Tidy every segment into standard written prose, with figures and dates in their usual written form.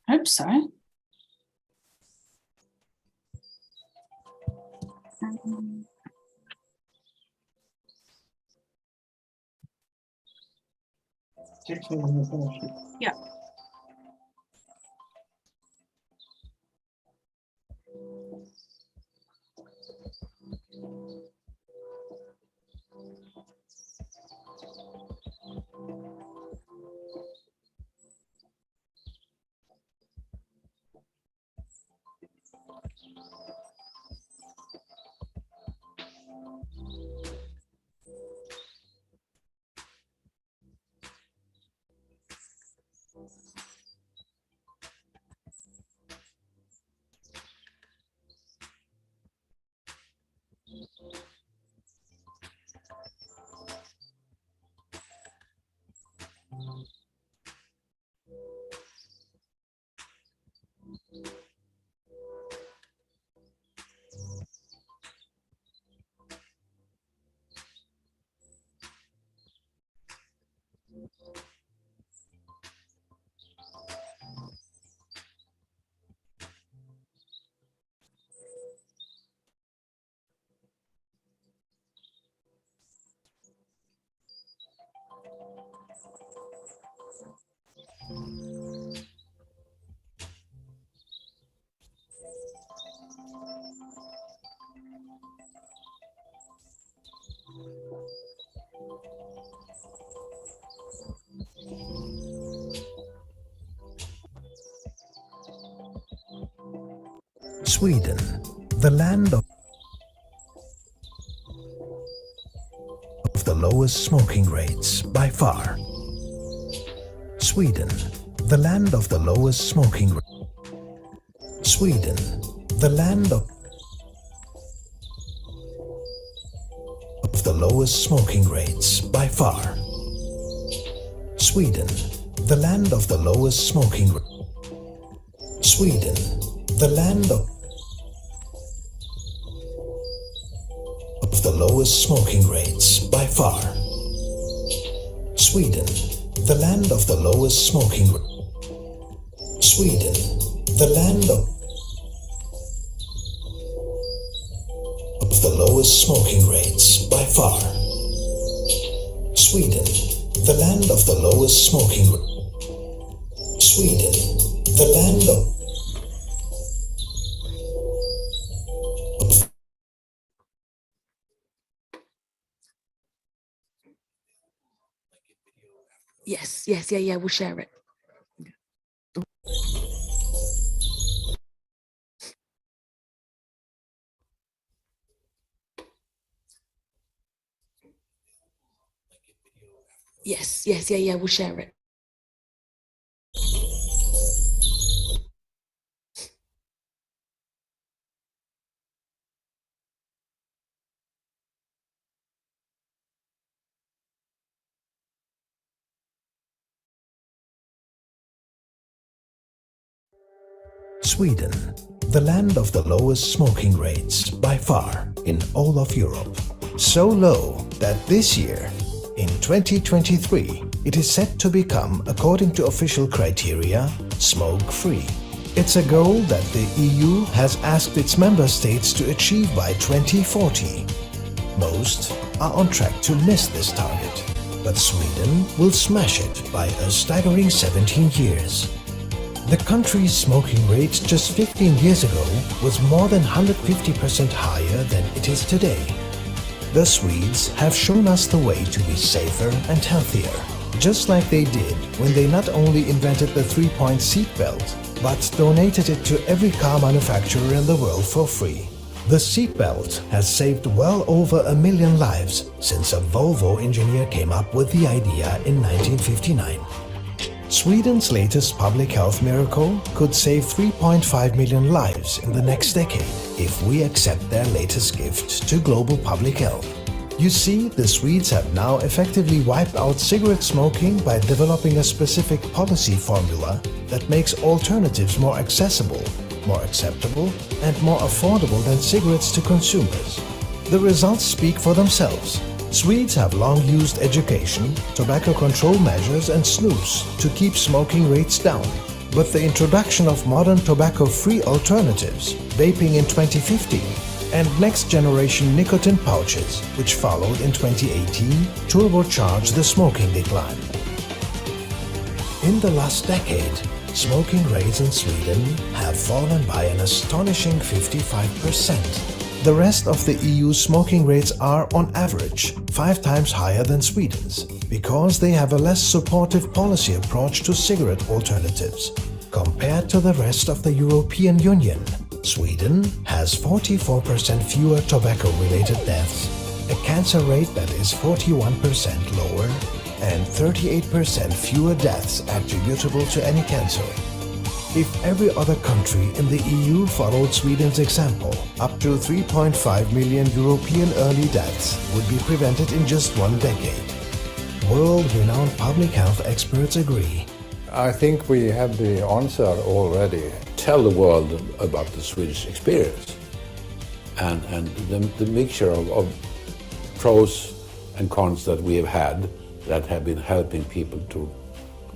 Hope so. Yeah. Sweden, the land of the lowest smoking rates by far. Sweden, the land of the lowest smoking rates. Sweden, the land of the lowest smoking rates by far. Sweden, the land of the lowest smoking rates. Sweden, the land of the lowest smoking rates by far. Sweden, the land of the lowest smoking rates. Sweden, the land of the lowest smoking rates by far. Sweden, the land of the lowest smoking rates. Sweden, the land of Yes, yeah, we'll share it. Yes, yeah, we'll share it. Sweden, the land of the lowest smoking rates by far in all of Europe. So low that this year, in 2023, it is set to become, according to official criteria, smoke-free. It's a goal that the EU has asked its member states to achieve by 2040. Most are on track to miss this target, but Sweden will smash it by a staggering 17 years. The country's smoking rate just 15 years ago was more than 150% higher than it is today. The Swedes have shown us the way to be safer and healthier, just like they did when they not only invented the 3-point seatbelt, but donated it to every car manufacturer in the world for free. The seatbelt has saved well over 1 million lives since a Volvo engineer came up with the idea in 1959. Sweden's latest public health miracle could save 3.5 million lives in the next decade if we accept their latest gift to global public health. You see, the Swedes have now effectively wiped out cigarette smoking by developing a specific policy formula that makes alternatives more accessible, more acceptable, and more affordable than cigarettes to consumers. The results speak for themselves. Swedes have long used education, tobacco control measures and snus to keep smoking rates down. But the introduction of modern tobacco-free alternatives, vaping in 2015, and next-generation nicotine pouches, which followed in 2018, turbocharged the smoking decline. In the last decade, smoking rates in Sweden have fallen by an astonishing 55%. The rest of the EU smoking rates are, on average, 5 times higher than Sweden's, because they have a less supportive policy approach to cigarette alternatives. Compared to the rest of the European Union, Sweden has 44% fewer tobacco-related deaths, a cancer rate that is 41% lower, and 38% fewer deaths attributable to any cancer. If every other country in the EU followed Sweden's example, up to 3.5 million European early deaths would be prevented in just 1 decade. World-renowned public health experts agree. I think we have the answer already. Tell the world about the Swedish experience and the mixture of pros and cons that we have had that have been helping people to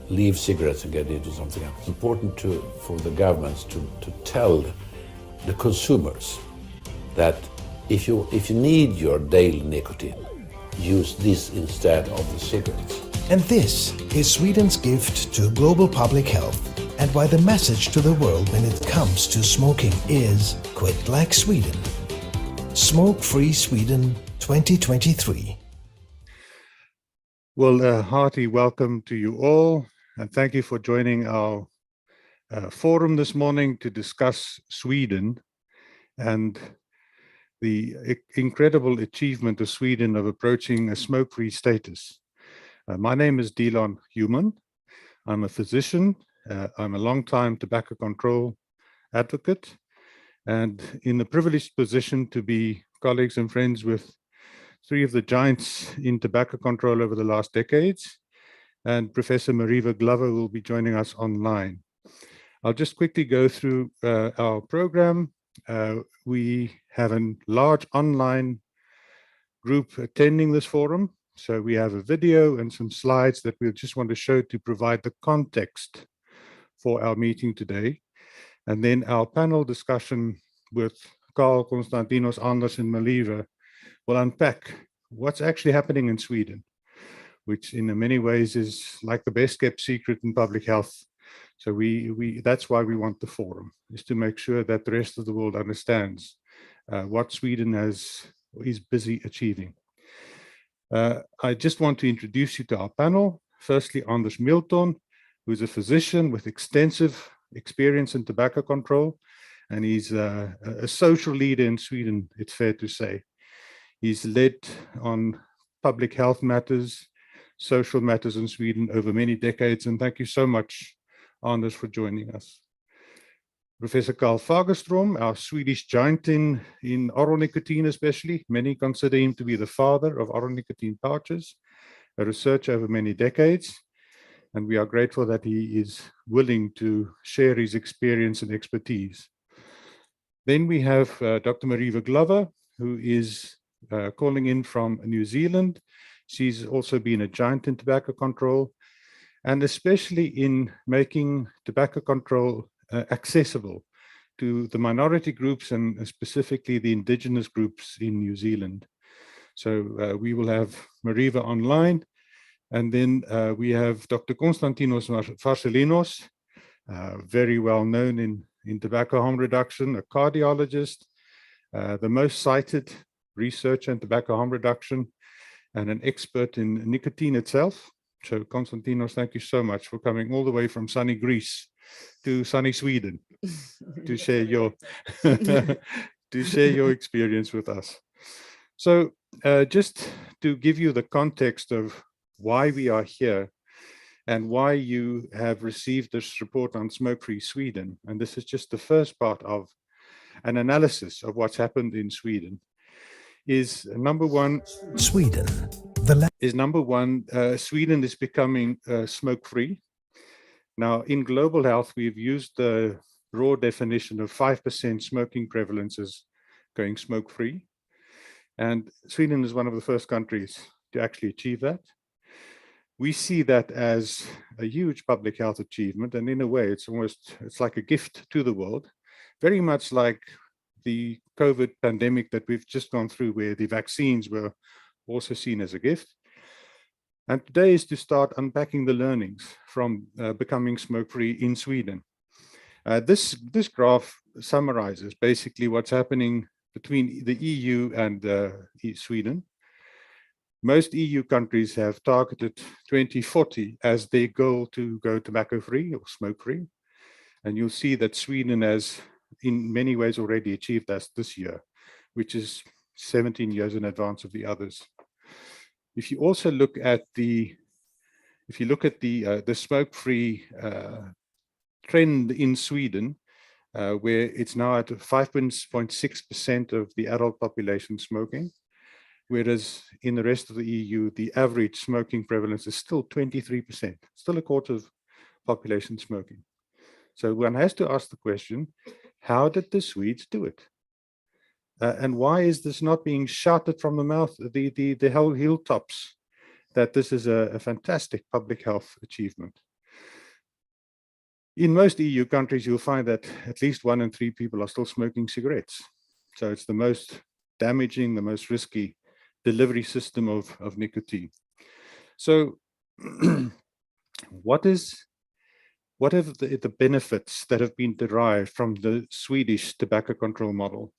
leave cigarettes and get into something else. It's important for the governments to tell the consumers that if you need your daily nicotine, use this instead of the cigarettes. And this is Sweden's gift to global public health, and why the message to the world when it comes to smoking is quit like Sweden. Smoke-free Sweden 2023. Well, a hearty welcome to you all, and thank you for joining our forum this morning to discuss Sweden and the incredible achievement of Sweden of approaching a smoke-free status. My name is Dilan Human. I'm a physician. I'm a long-time tobacco control advocate, and in the privileged position to be colleagues and friends with 3 of the giants in tobacco control over the last decades, and Professor Mariva Glover will be joining us online. I'll just quickly go through our program. We have a large online group attending this forum, so we have a video and some slides that we just want to show to provide the context for our meeting today. And then our panel discussion with Carl, Konstantinos, Anders, and Mariva will unpack what's actually happening in Sweden, which in many ways is like the best kept secret in public health. So that's why we want the forum, is to make sure that the rest of the world understands what Sweden is busy achieving. I just want to introduce you to our panel. Firstly, Anders Milton, who is a physician with extensive experience in tobacco control, and he's a social leader in Sweden, it's fair to say. He's led on public health matters, social matters in Sweden over many decades, and thank you so much, Anders, for joining us. Professor Carl Fagerström, our Swedish giant in oral nicotine especially. Many consider him to be the father of oral nicotine pouches, a research over many decades, and we are grateful that he is willing to share his experience and expertise. Then we have Dr. Mariva Glover, who is calling in from New Zealand. She's also been a giant in tobacco control, and especially in making tobacco control accessible to the minority groups and specifically the indigenous groups in New Zealand. So we will have Mariva online, and then we have Dr. Konstantinos Varselinos, very well known in tobacco harm reduction, a cardiologist, the most cited researcher in tobacco harm reduction, and an expert in nicotine itself. So Konstantinos, thank you so much for coming all the way from sunny Greece to sunny Sweden to share your to share your experience with us. So just to give you the context of why we are here and why you have received this report on smoke-free Sweden, and this is just the first part of an analysis of what's happened in Sweden, is number one, Sweden is becoming smoke-free. Now, in global health, we've used the raw definition of 5% smoking prevalence as going smoke-free. And Sweden is one of the first countries to actually achieve that. we see that as a huge public health achievement, and in a way, it's like a gift to the world, very much like the COVID pandemic that we've just gone through, where the vaccines were also seen as a gift. And today is to start unpacking the learnings from becoming smoke-free in Sweden. This graph summarizes basically what's happening between the EU and Sweden. Most EU countries have targeted 2040 as their goal to go tobacco-free or smoke-free. And you'll see that Sweden has, in many ways, already achieved that this year, which is 17 years in advance of the others. If you also look at the smoke-free trend in Sweden, where it's now at 5.6% of the adult population smoking, whereas in the rest of the EU, the average smoking prevalence is still 23%, still a quarter of population smoking. So one has to ask the question, how did the Swedes do it? And why is this not being shouted from the mouth, the whole hilltops, that this is a fantastic public health achievement? In most EU countries, you'll find that at least 1 in 3 people are still smoking cigarettes. So it's the most damaging, the most risky delivery system of nicotine. So what are the benefits that have been derived from the Swedish tobacco control model?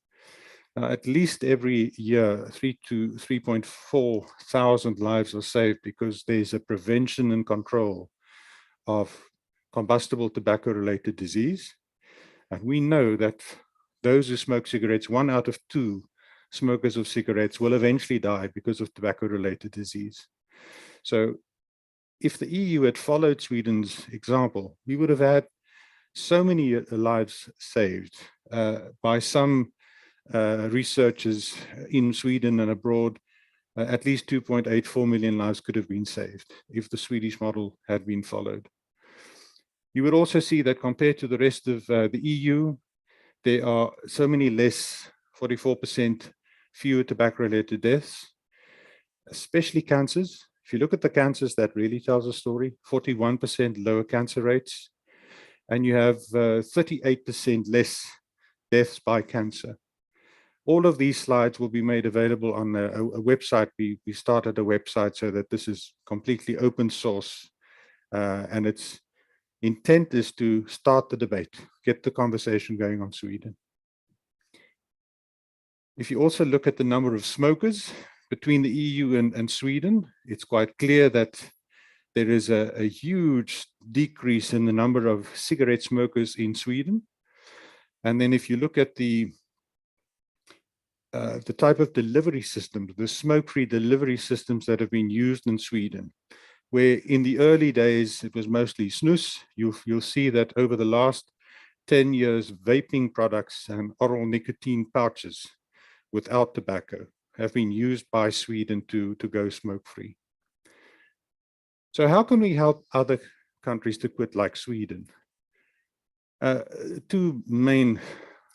At least every year, 3 to 3.4 thousand lives are saved because there's a prevention and control of combustible tobacco-related disease. And we know that those who smoke cigarettes, 1 out of 2 smokers of cigarettes will eventually die because of tobacco-related disease. So if the EU had followed Sweden's example, we would have had so many lives saved. By some researchers in Sweden and abroad, at least 2.84 million lives could have been saved if the Swedish model had been followed. You would also see that compared to the rest of the EU, there are so many less, 44% fewer tobacco-related deaths, especially cancers. If you look at the cancers, that really tells a story. 41% lower cancer rates, and you have 38% less deaths by cancer. All of these slides will be made available on a website. We started a website so that this is completely open source, and its intent is to start the debate, get the conversation going on Sweden. If you also look at the number of smokers between the EU and Sweden, it's quite clear that there is a huge decrease in the number of cigarette smokers in Sweden. And then if you look at the type of delivery systems, the smoke-free delivery systems that have been used in Sweden, where in the early days it was mostly snus, you'll see that over the last 10 years, vaping products and oral nicotine pouches without tobacco have been used by Sweden to go smoke-free. So how can we help other countries to quit like Sweden? 2 main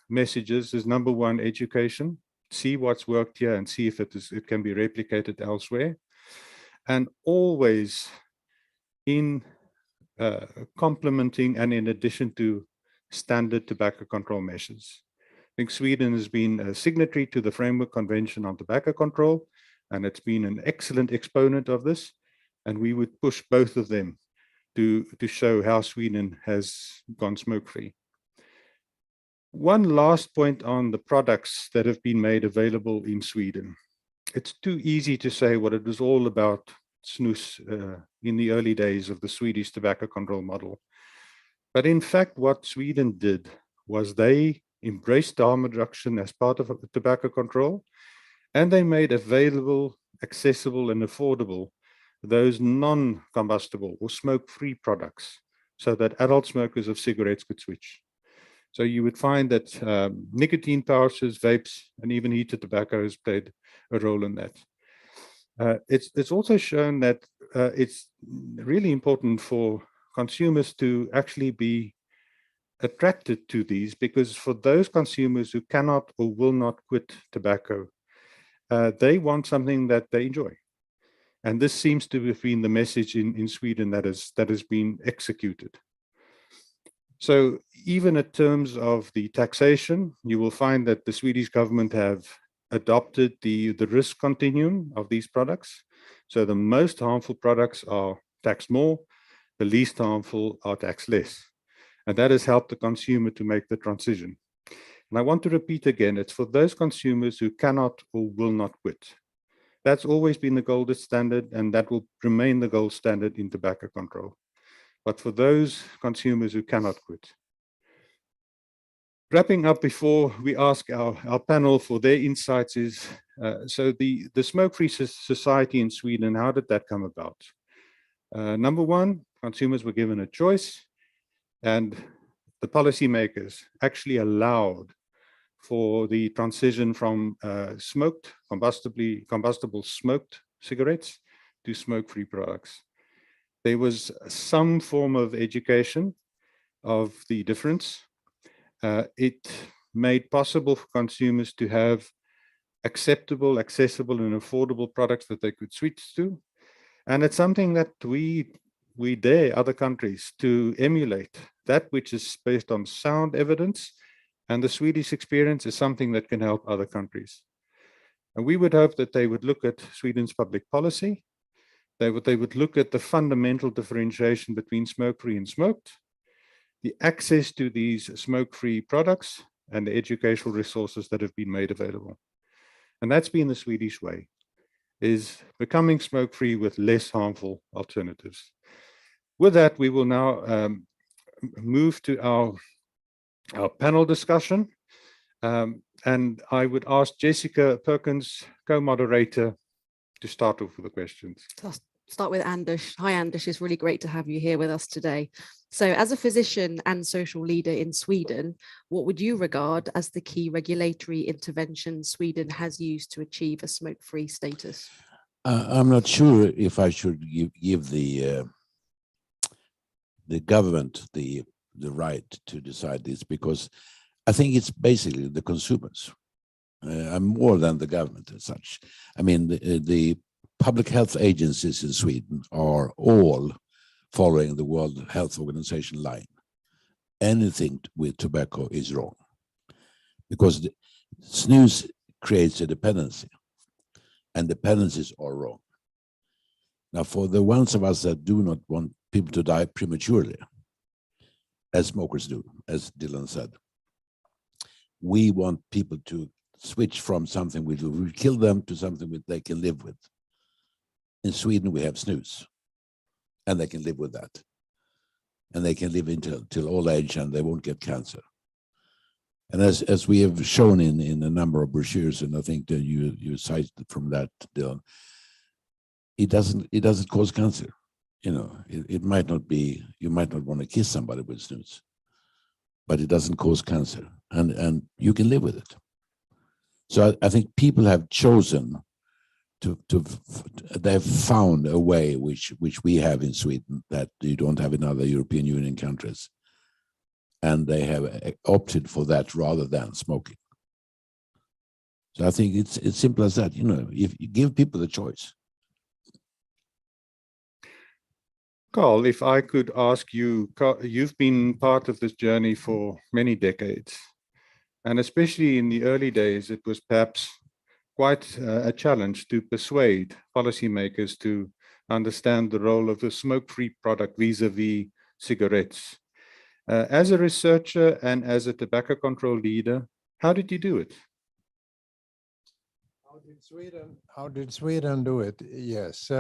messages is, number 1, education. See what's worked here and see if it can be replicated elsewhere. And always in complementing and in addition to standard tobacco control measures. I think Sweden has been a signatory to the Framework Convention on Tobacco Control, and it's been an excellent exponent of this. And we would push both of them to show how Sweden has gone smoke-free. One last point on the products that have been made available in Sweden. It's too easy to say what it was all about snus in the early days of the Swedish tobacco control model. But in fact, what Sweden did was they embraced harm reduction as part of tobacco control, and they made available, accessible, and affordable those non-combustible or smoke-free products so that adult smokers of cigarettes could switch. So you would find that nicotine pouches, vapes, and even heated tobacco has played a role in that. It's also shown that it's really important for consumers to actually be attracted to these, because for those consumers who cannot or will not quit tobacco, they want something that they enjoy. And this seems to have been the message in Sweden that has been executed. So even in terms of the taxation, you will find that the Swedish government have adopted the risk continuum of these products. So the most harmful products are taxed more, the least harmful are taxed less. And that has helped the consumer to make the transition. And I want to repeat again, it's for those consumers who cannot or will not quit. That's always been the gold standard, and that will remain the gold standard in tobacco control. But for those consumers who cannot quit. Wrapping up before we ask our panel for their insights is, so the Smoke-Free Society in Sweden, how did that come about? Number one, consumers were given a choice, and the policymakers actually allowed for the transition from combustible smoked cigarettes to smoke-free products. There was some form of education of the difference. It made possible for consumers to have acceptable, accessible, and affordable products that they could switch to. And it's something that we dare other countries to emulate, that which is based on sound evidence. And the Swedish experience is something that can help other countries. And we would hope that they would look at Sweden's public policy. They would look at the fundamental differentiation between smoke-free and smoked, the access to these smoke-free products, and the educational resources that have been made available. And that's been the Swedish way, is becoming smoke-free with less harmful alternatives. With that, we will now move to our panel discussion. And I would ask Jessica Perkins, co-moderator, to start off with the questions. I'll start with Anders. Hi, Anders. It's really great to have you here with us today. So as a physician and social leader in Sweden, what would you regard as the key regulatory intervention Sweden has used to achieve a smoke-free status? I'm not sure if I should give the government the right to decide this, because I think it's basically the consumers. I'm more than the government as such. I mean, the public health agencies in Sweden are all following the World Health Organization line. Anything with tobacco is wrong, because snus creates a dependency, and dependencies are wrong. Now, for the ones of us that do not want people to die prematurely, as smokers do, as Dylan said, we want people to switch from something which will kill them to something which they can live with. In Sweden, we have snus, and they can live with that. And they can live until old age, and they won't get cancer. And as we have shown in a number of brochures, and I think that you cited from that, Dylan, it doesn't cause cancer. You know, it might not be, you might not want to kiss somebody with snus, but it doesn't cause cancer, and you can live with it. So I think people have chosen they've found a way which we have in Sweden that you don't have in other European Union countries, and they have opted for that rather than smoking. So I think it's simple as that. You know, if you give people the choice. Carl, if I could ask you, you've been part of this journey for many decades, and especially in the early days, it was perhaps quite a challenge to persuade policymakers to understand the role of the smoke-free product vis-a-vis cigarettes. As a researcher and as a tobacco control leader, how did you do it? How did Sweden do it? Yes.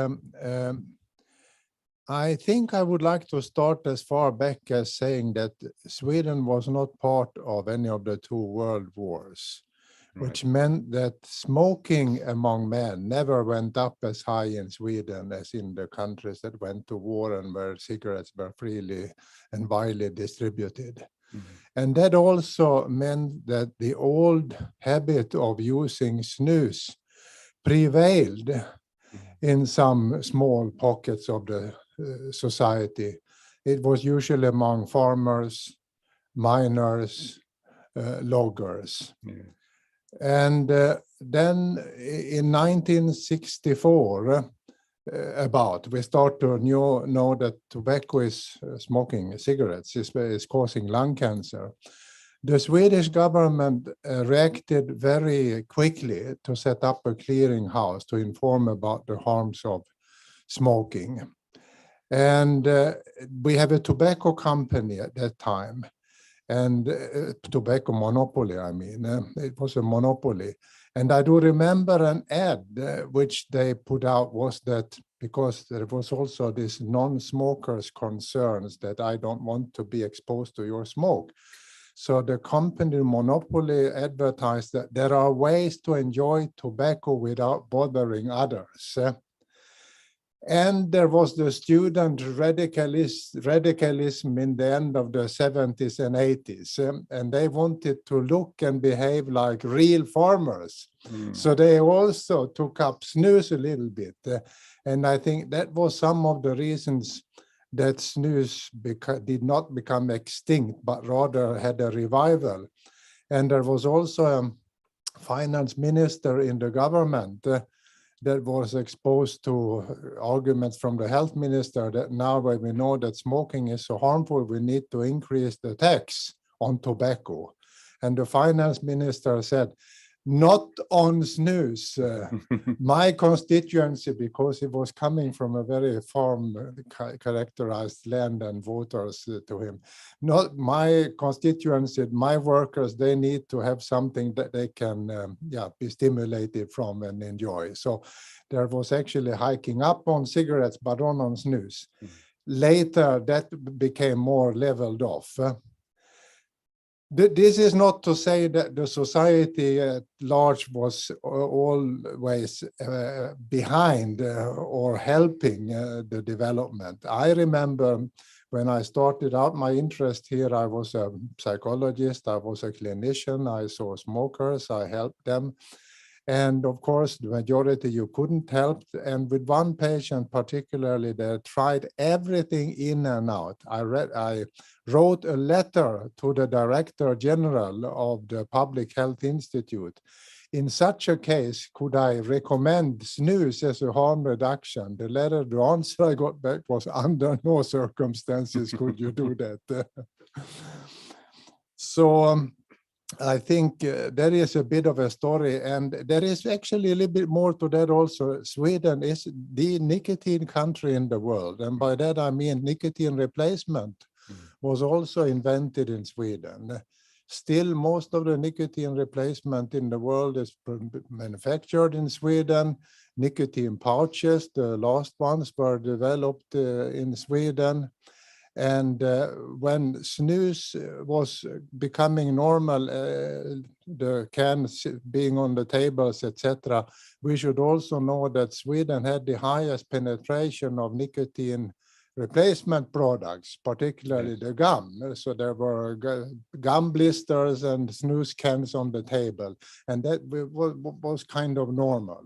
I think I would like to start as far back as saying that Sweden was not part of any of the two world wars, right, which meant that smoking among men never went up as high in Sweden as in the countries that went to war and where cigarettes were freely and widely distributed. Mm-hmm. And that also meant that the old habit of using snus prevailed in some small pockets of the society. It was usually among farmers, miners, loggers. Yeah. And then in 1964, about. We start to know that tobacco is smoking cigarettes is causing lung cancer. The Swedish government reacted very quickly to set up a clearinghouse to inform about the harms of smoking. And we have a tobacco company at that time, and tobacco monopoly, I mean, it was a monopoly. And I do remember an ad which they put out was that because there was also this non-smokers concerns that I don't want to be exposed to your smoke. So the company Monopoly advertised that there are ways to enjoy tobacco without bothering others. And there was the student radicalism in the end of the 70s and 80s, and they wanted to look and behave like real farmers. So they also took up snus a little bit. And I think that was some of the reasons that snus did not become extinct, but rather had a revival. And there was also a finance minister in the government that was exposed to arguments from the health minister that now when we know that smoking is so harmful, we need to increase the tax on tobacco. And the finance minister said, not on snus. My constituency, because it was coming from a very farm characterized land and voters to him, not my constituency, my workers, they need to have something that they can be stimulated from and enjoy. So there was actually hiking up on cigarettes, but on snus. Later, that became more leveled off. This is not to say that the society at large was always behind or helping the development. I remember when I started out my interest here, I was a psychologist, I was a clinician, I saw smokers, I helped them. And of course, the majority you couldn't help. And with one patient particularly, they tried everything in and out. I wrote a letter to the Director General of the Public Health Institute. In such a case, could I recommend snus as a harm reduction? The answer I got back was, under no circumstances could you do that. So I think there is a bit of a story, and there is actually a little bit more to that also. Sweden is the nicotine country in the world, and by that I mean nicotine replacement was also invented in Sweden. Still, most of the nicotine replacement in the world is manufactured in Sweden. Nicotine pouches, the last ones, were developed in Sweden. And when snus was becoming normal, the cans being on the tables, etc., we should also know that Sweden had the highest penetration of nicotine replacement products, particularly the gum. So there were gum blisters and snus cans on the table, and that was kind of normal,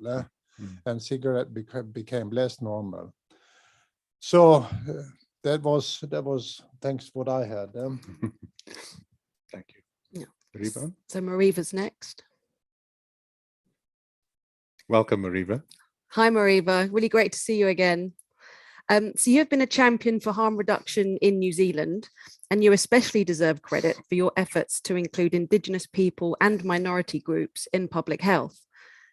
and cigarette became less normal. So that was thanks what I had. Thank you. Yeah. Mariva? So Mariva's next. Welcome, Mariva. Hi, Mariva. Really great to see you again. So you have been a champion for harm reduction in New Zealand, and you especially deserve credit for your efforts to include Indigenous people and minority groups in public health.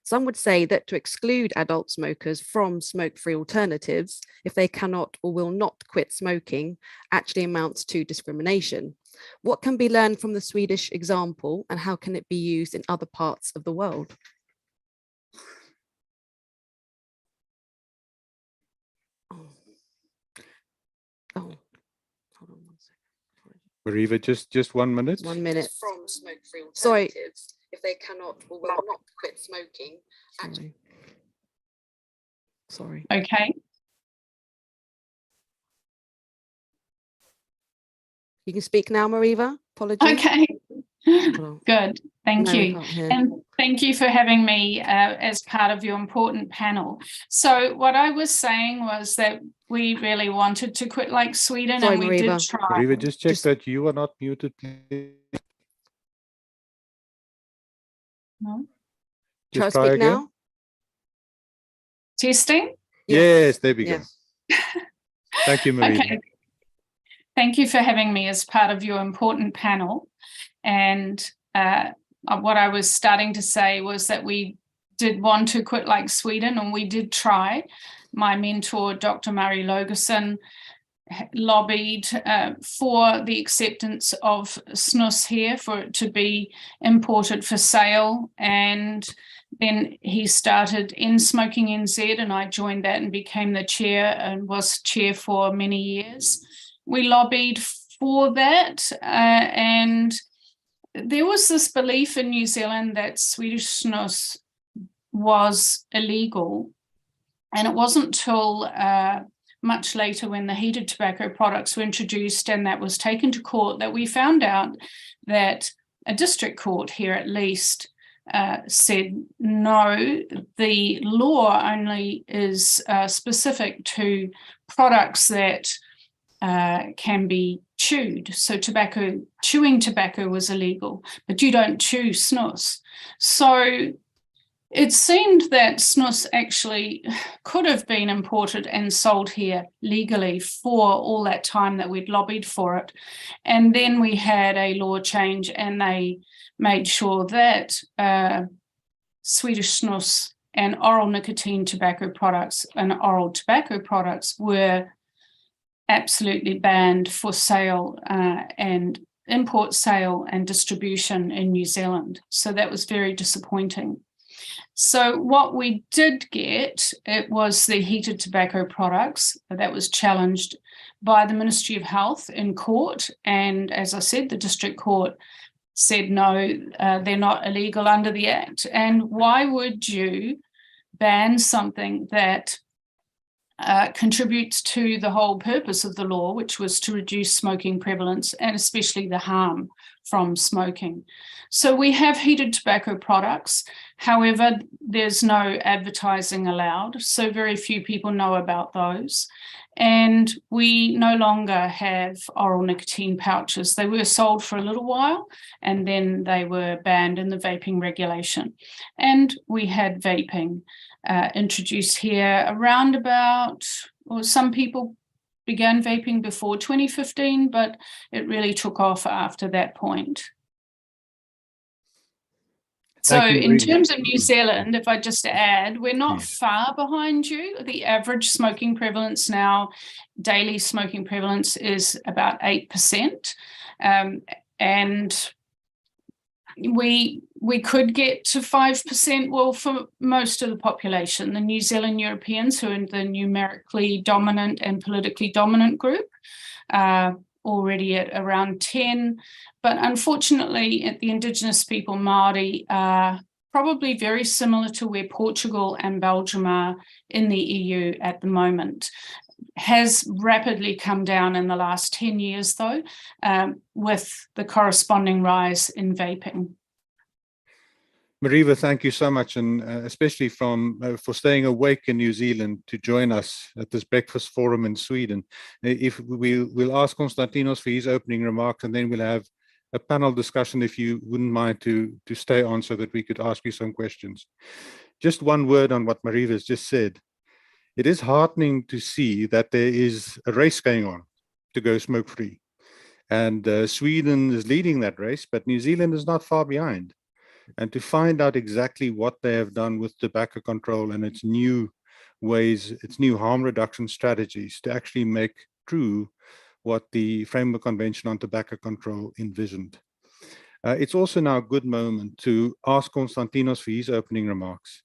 Some would say that to exclude adult smokers from smoke-free alternatives, if they cannot or will not quit smoking, actually amounts to discrimination. What can be learned from the Swedish example, and how can it be used in other parts of the world? Hold on 1 second. Mariva, just 1 minute. 1 minute. From smoke-free alternatives, Sorry. if they cannot or will not quit smoking. Sorry. Okay. You can speak now, Mariva. Apologies. Okay. Hold on. Good. Thank No, we you. can't hear. And thank you for having me as part of your important panel. So what I was saying was that we really wanted to quit like Sweden, Sorry, and we Mariva. did try. Mariva, just check Just- that you are not muted, please. No? Try to Just try speak again. now. Testing. Yes, there we Yeah. go. Thank you, Maria. Okay. Thank you for having me as part of your important panel. And what I was starting to say was that we did want to quit like Sweden, and we did try. My mentor, Dr. Murray Logerson, lobbied for the acceptance of snus here, for it to be imported for sale. And then he started End Smoking NZ, and I joined that and became the chair and was chair for many years. We lobbied for that, and there was this belief in New Zealand that Swedish snus was illegal. And it wasn't until much later, when the heated tobacco products were introduced and that was taken to court, that we found out that a district court here at least said, no, the law only is specific to products that can be chewed. So chewing tobacco was illegal, but you don't chew snus. So it seemed that snus actually could have been imported and sold here legally for all that time that we'd lobbied for it. And then we had a law change, and they made sure that Swedish snus and oral nicotine tobacco products and oral tobacco products were absolutely banned for sale and import, sale and distribution in New Zealand. So that was very disappointing. So what we did get, it was the heated tobacco products that was challenged by the Ministry of Health in court. And as I said, the district court said, no, they're not illegal under the Act. And why would you ban something that contributes to the whole purpose of the law, which was to reduce smoking prevalence and especially the harm from smoking? So we have heated tobacco products. However, there's no advertising allowed, so very few people know about those. And we no longer have oral nicotine pouches. They were sold for a little while, and then they were banned in the vaping regulation. And we had vaping introduced here around about, or some people began vaping before 2015, but it really took off after that point. So in terms of New Zealand, if I just add, we're not far behind you. The average smoking prevalence now, daily smoking prevalence, is about 8%. And we could get to 5%, well, for most of the population. The New Zealand Europeans, who are the numerically dominant and politically dominant group, already at around 10. But unfortunately, the Indigenous people, Māori, are probably very similar to where Portugal and Belgium are in the EU at the moment. Has rapidly come down in the last 10 years, though, with the corresponding rise in vaping. Mariva, thank you so much, and especially for staying awake in New Zealand to join us at this breakfast forum in Sweden. If we'll ask Konstantinos for his opening remarks, and then we'll have a panel discussion, if you wouldn't mind to stay on so that we could ask you some questions. Just one word on what Mariva has just said. It is heartening to see that there is a race going on to go smoke-free. And Sweden is leading that race, but New Zealand is not far behind. And to find out exactly what they have done with tobacco control and its new ways, its new harm reduction strategies to actually make true what the Framework Convention on Tobacco Control envisioned. It's also now a good moment to ask Konstantinos for his opening remarks.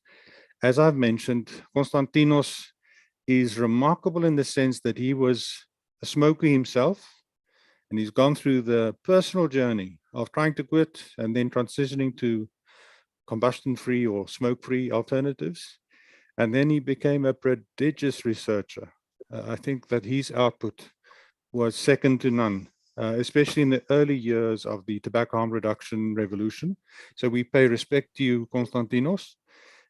As I've mentioned, Konstantinos is remarkable in the sense that he was a smoker himself, and he's gone through the personal journey of trying to quit and then transitioning to combustion-free or smoke-free alternatives. And then he became a prodigious researcher. I think that his output was second to none, especially in the early years of the tobacco harm reduction revolution. So we pay respect to you, Konstantinos.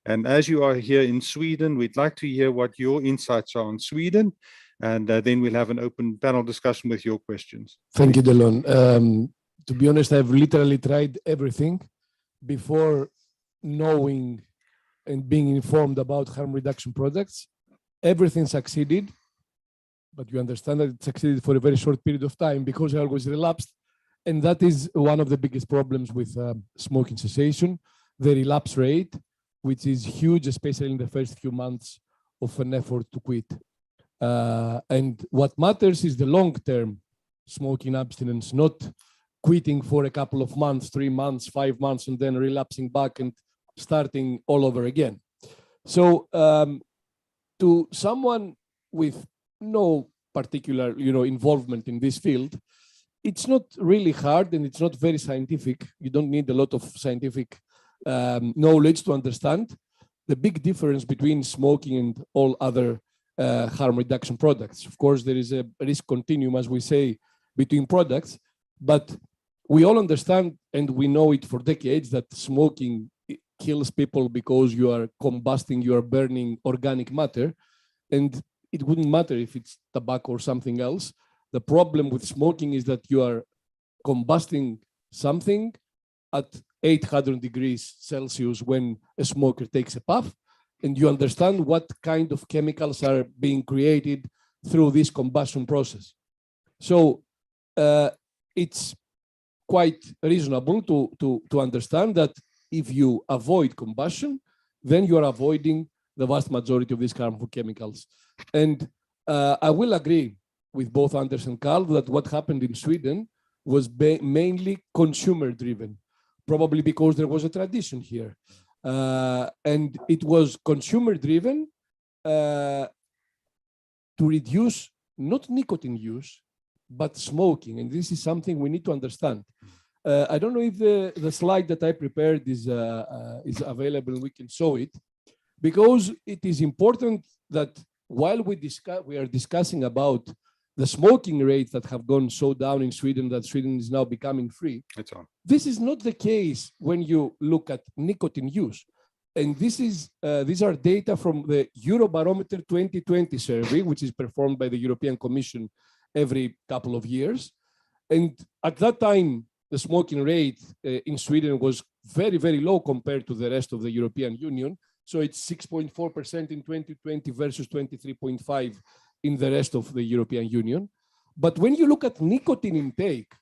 And as you are here in Sweden, we'd like to hear what your insights are on Sweden, and then we'll have an open panel discussion with your questions. Thank you, Delon. To be honest, I've literally tried everything before knowing and being informed about harm reduction products. everything succeeded, but you understand that it succeeded for a very short period of time because I always relapsed. And that is one of the biggest problems with smoking cessation, the relapse rate, which is huge, especially in the first few months of an effort to quit. And what matters is the long-term smoking abstinence, not quitting for a couple of months, 3 months, 5 months, and then relapsing back and starting all over again. So to someone with no particular involvement in this field, it's not really hard and it's not very scientific. You don't need a lot of scientific knowledge to understand the big difference between smoking and all other harm reduction products. Of course, there is a risk continuum, as we say, between products, but we all understand and we know it for decades that smoking kills people because you are combusting, you are burning organic matter, and it wouldn't matter if it's tobacco or something else. The problem with smoking is that you are combusting something at 800 degrees Celsius when a smoker takes a puff, and you understand what kind of chemicals are being created through this combustion process. So it's quite reasonable to understand that if you avoid combustion, then you are avoiding the vast majority of these harmful chemicals. And I will agree with both Anders and Carl that what happened in Sweden was mainly consumer driven, probably because there was a tradition here. And it was consumer driven to reduce not nicotine use, but smoking. And this is something we need to understand. I don't know if the slide that I prepared is available and we can show it, because it is important that while we are discussing about the smoking rates that have gone so down in Sweden, that Sweden is now becoming free. It's on. This is not the case when you look at nicotine use. And these are data from the Eurobarometer 2020 survey, which is performed by the European Commission every couple of years. And at that time, the smoking rate in Sweden was very, very low compared to the rest of the European Union. So it's 6.4% in 2020 versus 23.5% in the rest of the European Union. But when you look at nicotine intake,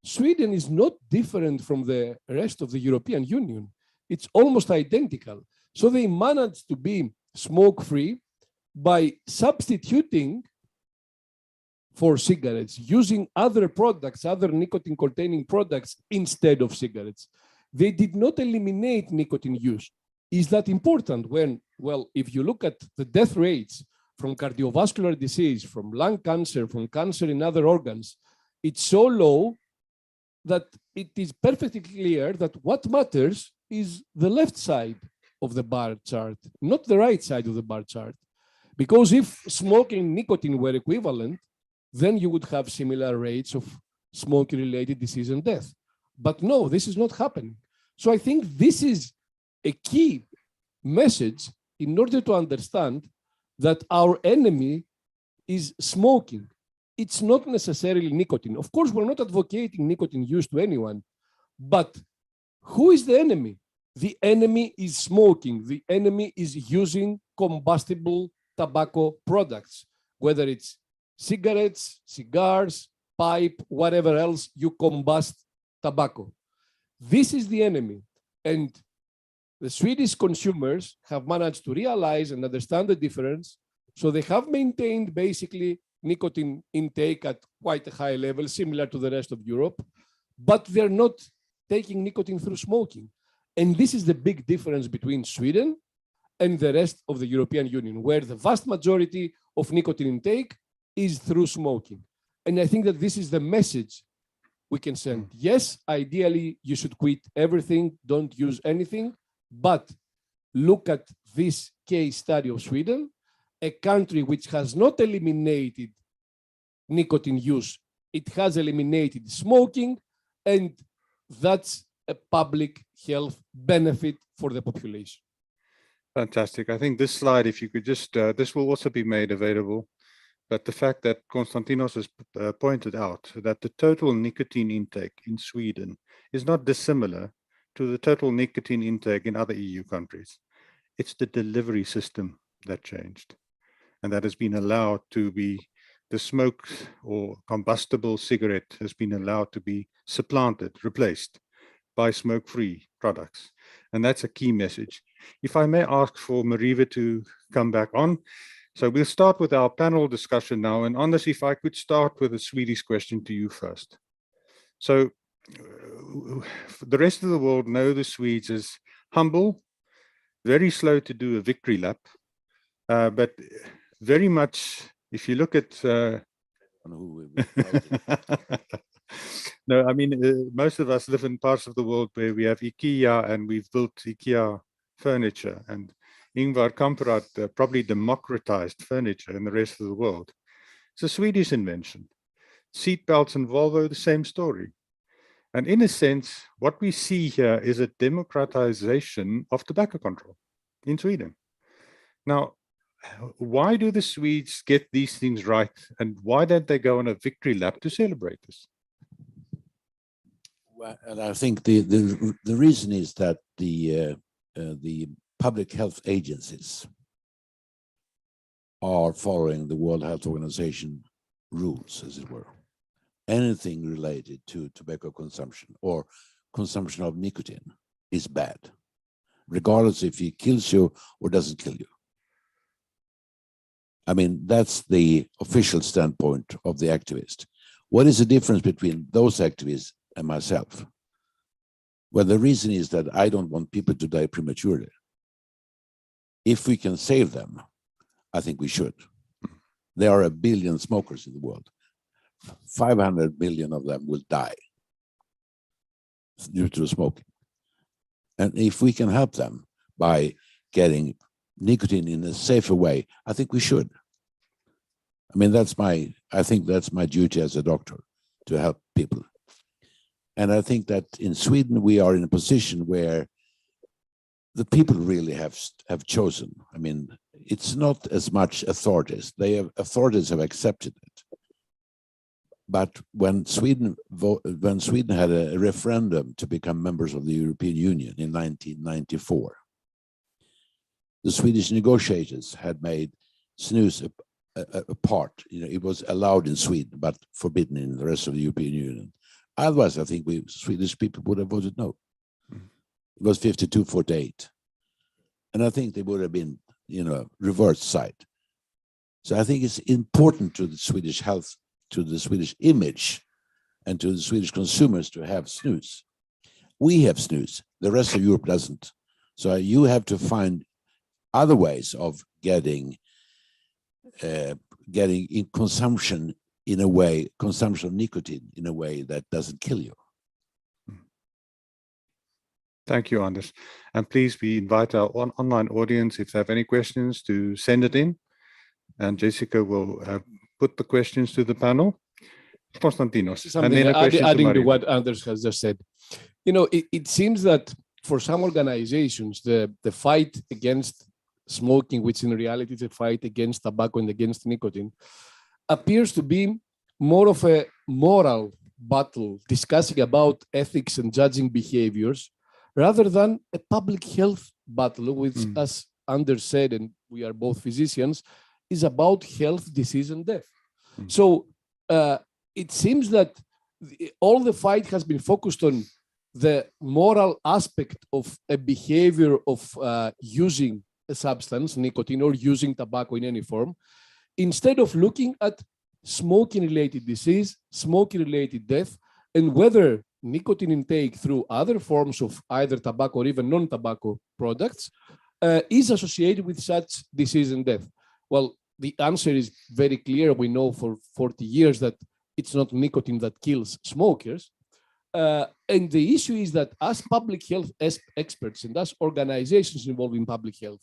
Sweden is not different from the rest of the European Union. It's almost identical. So they managed to be smoke-free by substituting for cigarettes, using other products, other nicotine-containing products instead of cigarettes. They did not eliminate nicotine use. Is that important? Well, if you look at the death rates from cardiovascular disease, from lung cancer, from cancer in other organs, it's so low that it is perfectly clear that what matters is the left side of the bar chart, not the right side of the bar chart. Because if smoking and nicotine were equivalent, then you would have similar rates of smoking-related disease and death. But no, this is not happening. So I think this is a key message in order to understand that our enemy is smoking. It's not necessarily nicotine. Of course, we're not advocating nicotine use to anyone, but who is the enemy? The enemy is smoking. The enemy is using combustible tobacco products, whether it's cigarettes, cigars, pipe, whatever else you combust tobacco. This is the enemy. And the Swedish consumers have managed to realize and understand the difference. So they have maintained basically nicotine intake at quite a high level, similar to the rest of Europe, but they're not taking nicotine through smoking. And this is the big difference between Sweden and the rest of the European Union, where the vast majority of nicotine intake is through smoking. And I think that this is the message we can send. Yes, ideally, you should quit everything, don't use anything, but look at this case study of Sweden, a country which has not eliminated nicotine use, it has eliminated smoking, and that's a public health benefit for the population. Fantastic. I think this slide, if you could just, this will also be made available, but the fact that Konstantinos has pointed out that the total nicotine intake in Sweden is not dissimilar to the total nicotine intake in other EU countries. It's the delivery system that changed. and that has been allowed to be, the smoked or combustible cigarette has been allowed to be supplanted, replaced by smoke-free products. And that's a key message. If I may ask for Mariva to come back on. So we'll start with our panel discussion now. And Anders, if I could start with a Swedish question to you first. So the rest of the world know the Swedes as humble, very slow to do a victory lap, but very much, if you look at no, I mean, most of us live in parts of the world where we have IKEA and we've built IKEA furniture, and Ingvar Kamprad probably democratized furniture in the rest of the world. It's a Swedish invention. Seatbelts and Volvo, the same story. And in a sense, what we see here is a democratization of tobacco control in Sweden. Now, why do the Swedes get these things right, and why don't they go on a victory lap to celebrate this? Well, and I think the reason is that the public health agencies are following the World Health Organization rules, as it were. Anything related to tobacco consumption or consumption of nicotine is bad, regardless if it kills you or doesn't kill you. I mean, that's the official standpoint of the activist. What is the difference between those activists and myself? Well, the reason is that I don't want people to die prematurely. If we can save them, I think we should. There are 1 billion smokers in the world. 500 million of them will die due to smoking. And if we can help them by getting nicotine in a safer way, I think we should. I mean, I think that's my duty as a doctor, to help people. And I think that in Sweden, we are in a position where the people really have chosen. I mean, it's not as much authorities. Authorities have accepted it. But when Sweden had a referendum to become members of the European Union in 1994, the Swedish negotiators had made snus a part. You know, it was allowed in Sweden, but forbidden in the rest of the European Union. Otherwise, I think Swedish people would have voted no. It was 52-48. And I think they would have been, reverse side. So I think it's important to the Swedish health, to the Swedish image, and to the Swedish consumers to have snus. We have snus, the rest of Europe doesn't. So you have to find other ways of getting in consumption in a way, consumption of nicotine in a way that doesn't kill you. Thank you, Anders. And please, we invite our online audience, if they have any questions, to send it in. And Jessica will put the questions to the panel. Konstantinos. And then a question adding to to what Anders has just said. It seems that for some organizations, the fight against smoking, which in reality is a fight against tobacco and against nicotine, appears to be more of a moral battle discussing about ethics and judging behaviors, rather than a public health battle, which, as Anders said, and we are both physicians, is about health, disease, and death. So it seems that all the fight has been focused on the moral aspect of a behavior of using a substance, nicotine, or using tobacco in any form, instead of looking at smoking-related disease, smoking-related death, and whether nicotine intake through other forms of either tobacco or even non-tobacco products is associated with such disease and death. Well, the answer is very clear. We know for 40 years that it's not nicotine that kills smokers. And the issue is that as public health experts and as organizations involved in public health,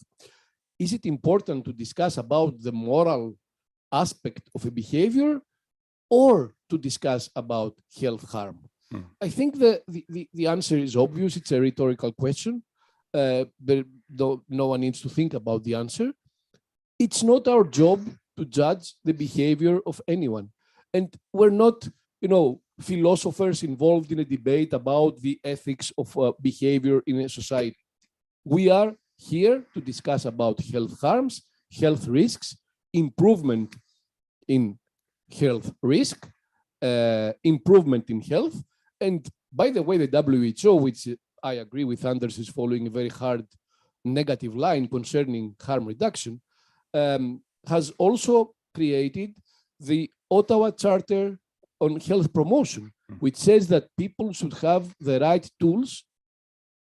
is it important to discuss about the moral aspect of a behavior or to discuss about health harm? I think the answer is obvious. It's a rhetorical question. No one needs to think about the answer. It's not our job to judge the behavior of anyone. And we're not, philosophers involved in a debate about the ethics of behavior in a society. We are here to discuss about health harms, health risks, improvement in health risk, improvement in health. And by the way, the WHO, which I agree with Anders, is following a very hard negative line concerning harm reduction, has also created the Ottawa Charter on Health Promotion, which says that people should have the right tools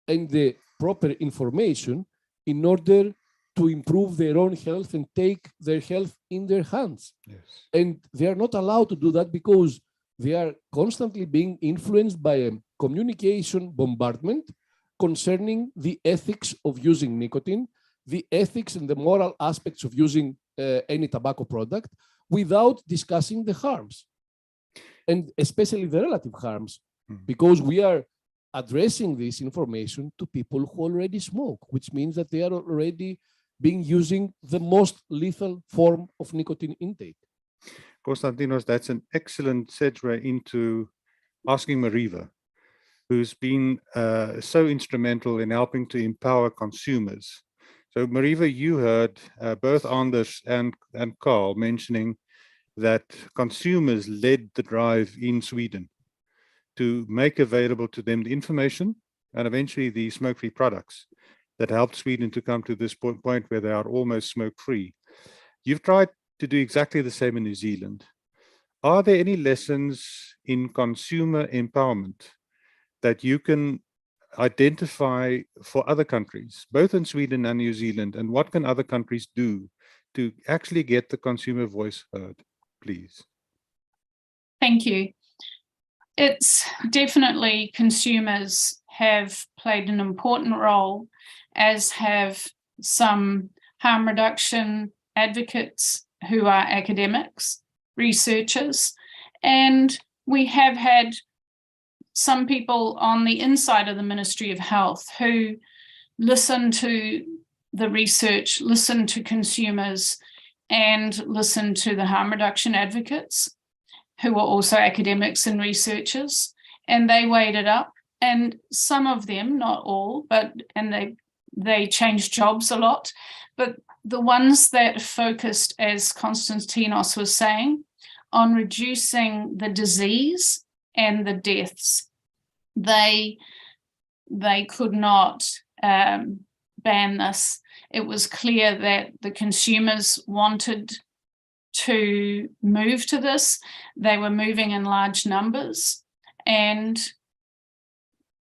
and the proper information in order to improve their own health and take their health in their hands. Yes. And they are not allowed to do that because they are constantly being influenced by a communication bombardment concerning the ethics of using nicotine, the ethics and the moral aspects of using any tobacco product without discussing the harms, and especially the relative harms, because we are addressing this information to people who already smoke, which means that they are already being using the most lethal form of nicotine intake. Konstantinos, that's an excellent segue into asking Mariva, who's been so instrumental in helping to empower consumers. So Mariva, you heard both Anders and Carl mentioning that consumers led the drive in Sweden to make available to them the information and eventually the smoke-free products that helped Sweden to come to this point where they are almost smoke-free. You've tried to do exactly the same in New Zealand. Are there any lessons in consumer empowerment that you can identify for other countries, both in Sweden and New Zealand, and what can other countries do to actually get the consumer voice heard, please? Thank you. It's definitely consumers have played an important role, as have some harm reduction advocates who are academics, researchers, and we have had some people on the inside of the Ministry of Health who listen to the research, listen to consumers, and listen to the harm reduction advocates who are also academics and researchers, and they weighed it up. And some of them, not all, and they changed jobs a lot, but the ones that focused, as Konstantinos was saying, on reducing the disease and the deaths, they could not ban this. It was clear that the consumers wanted to move to this. They were moving in large numbers, and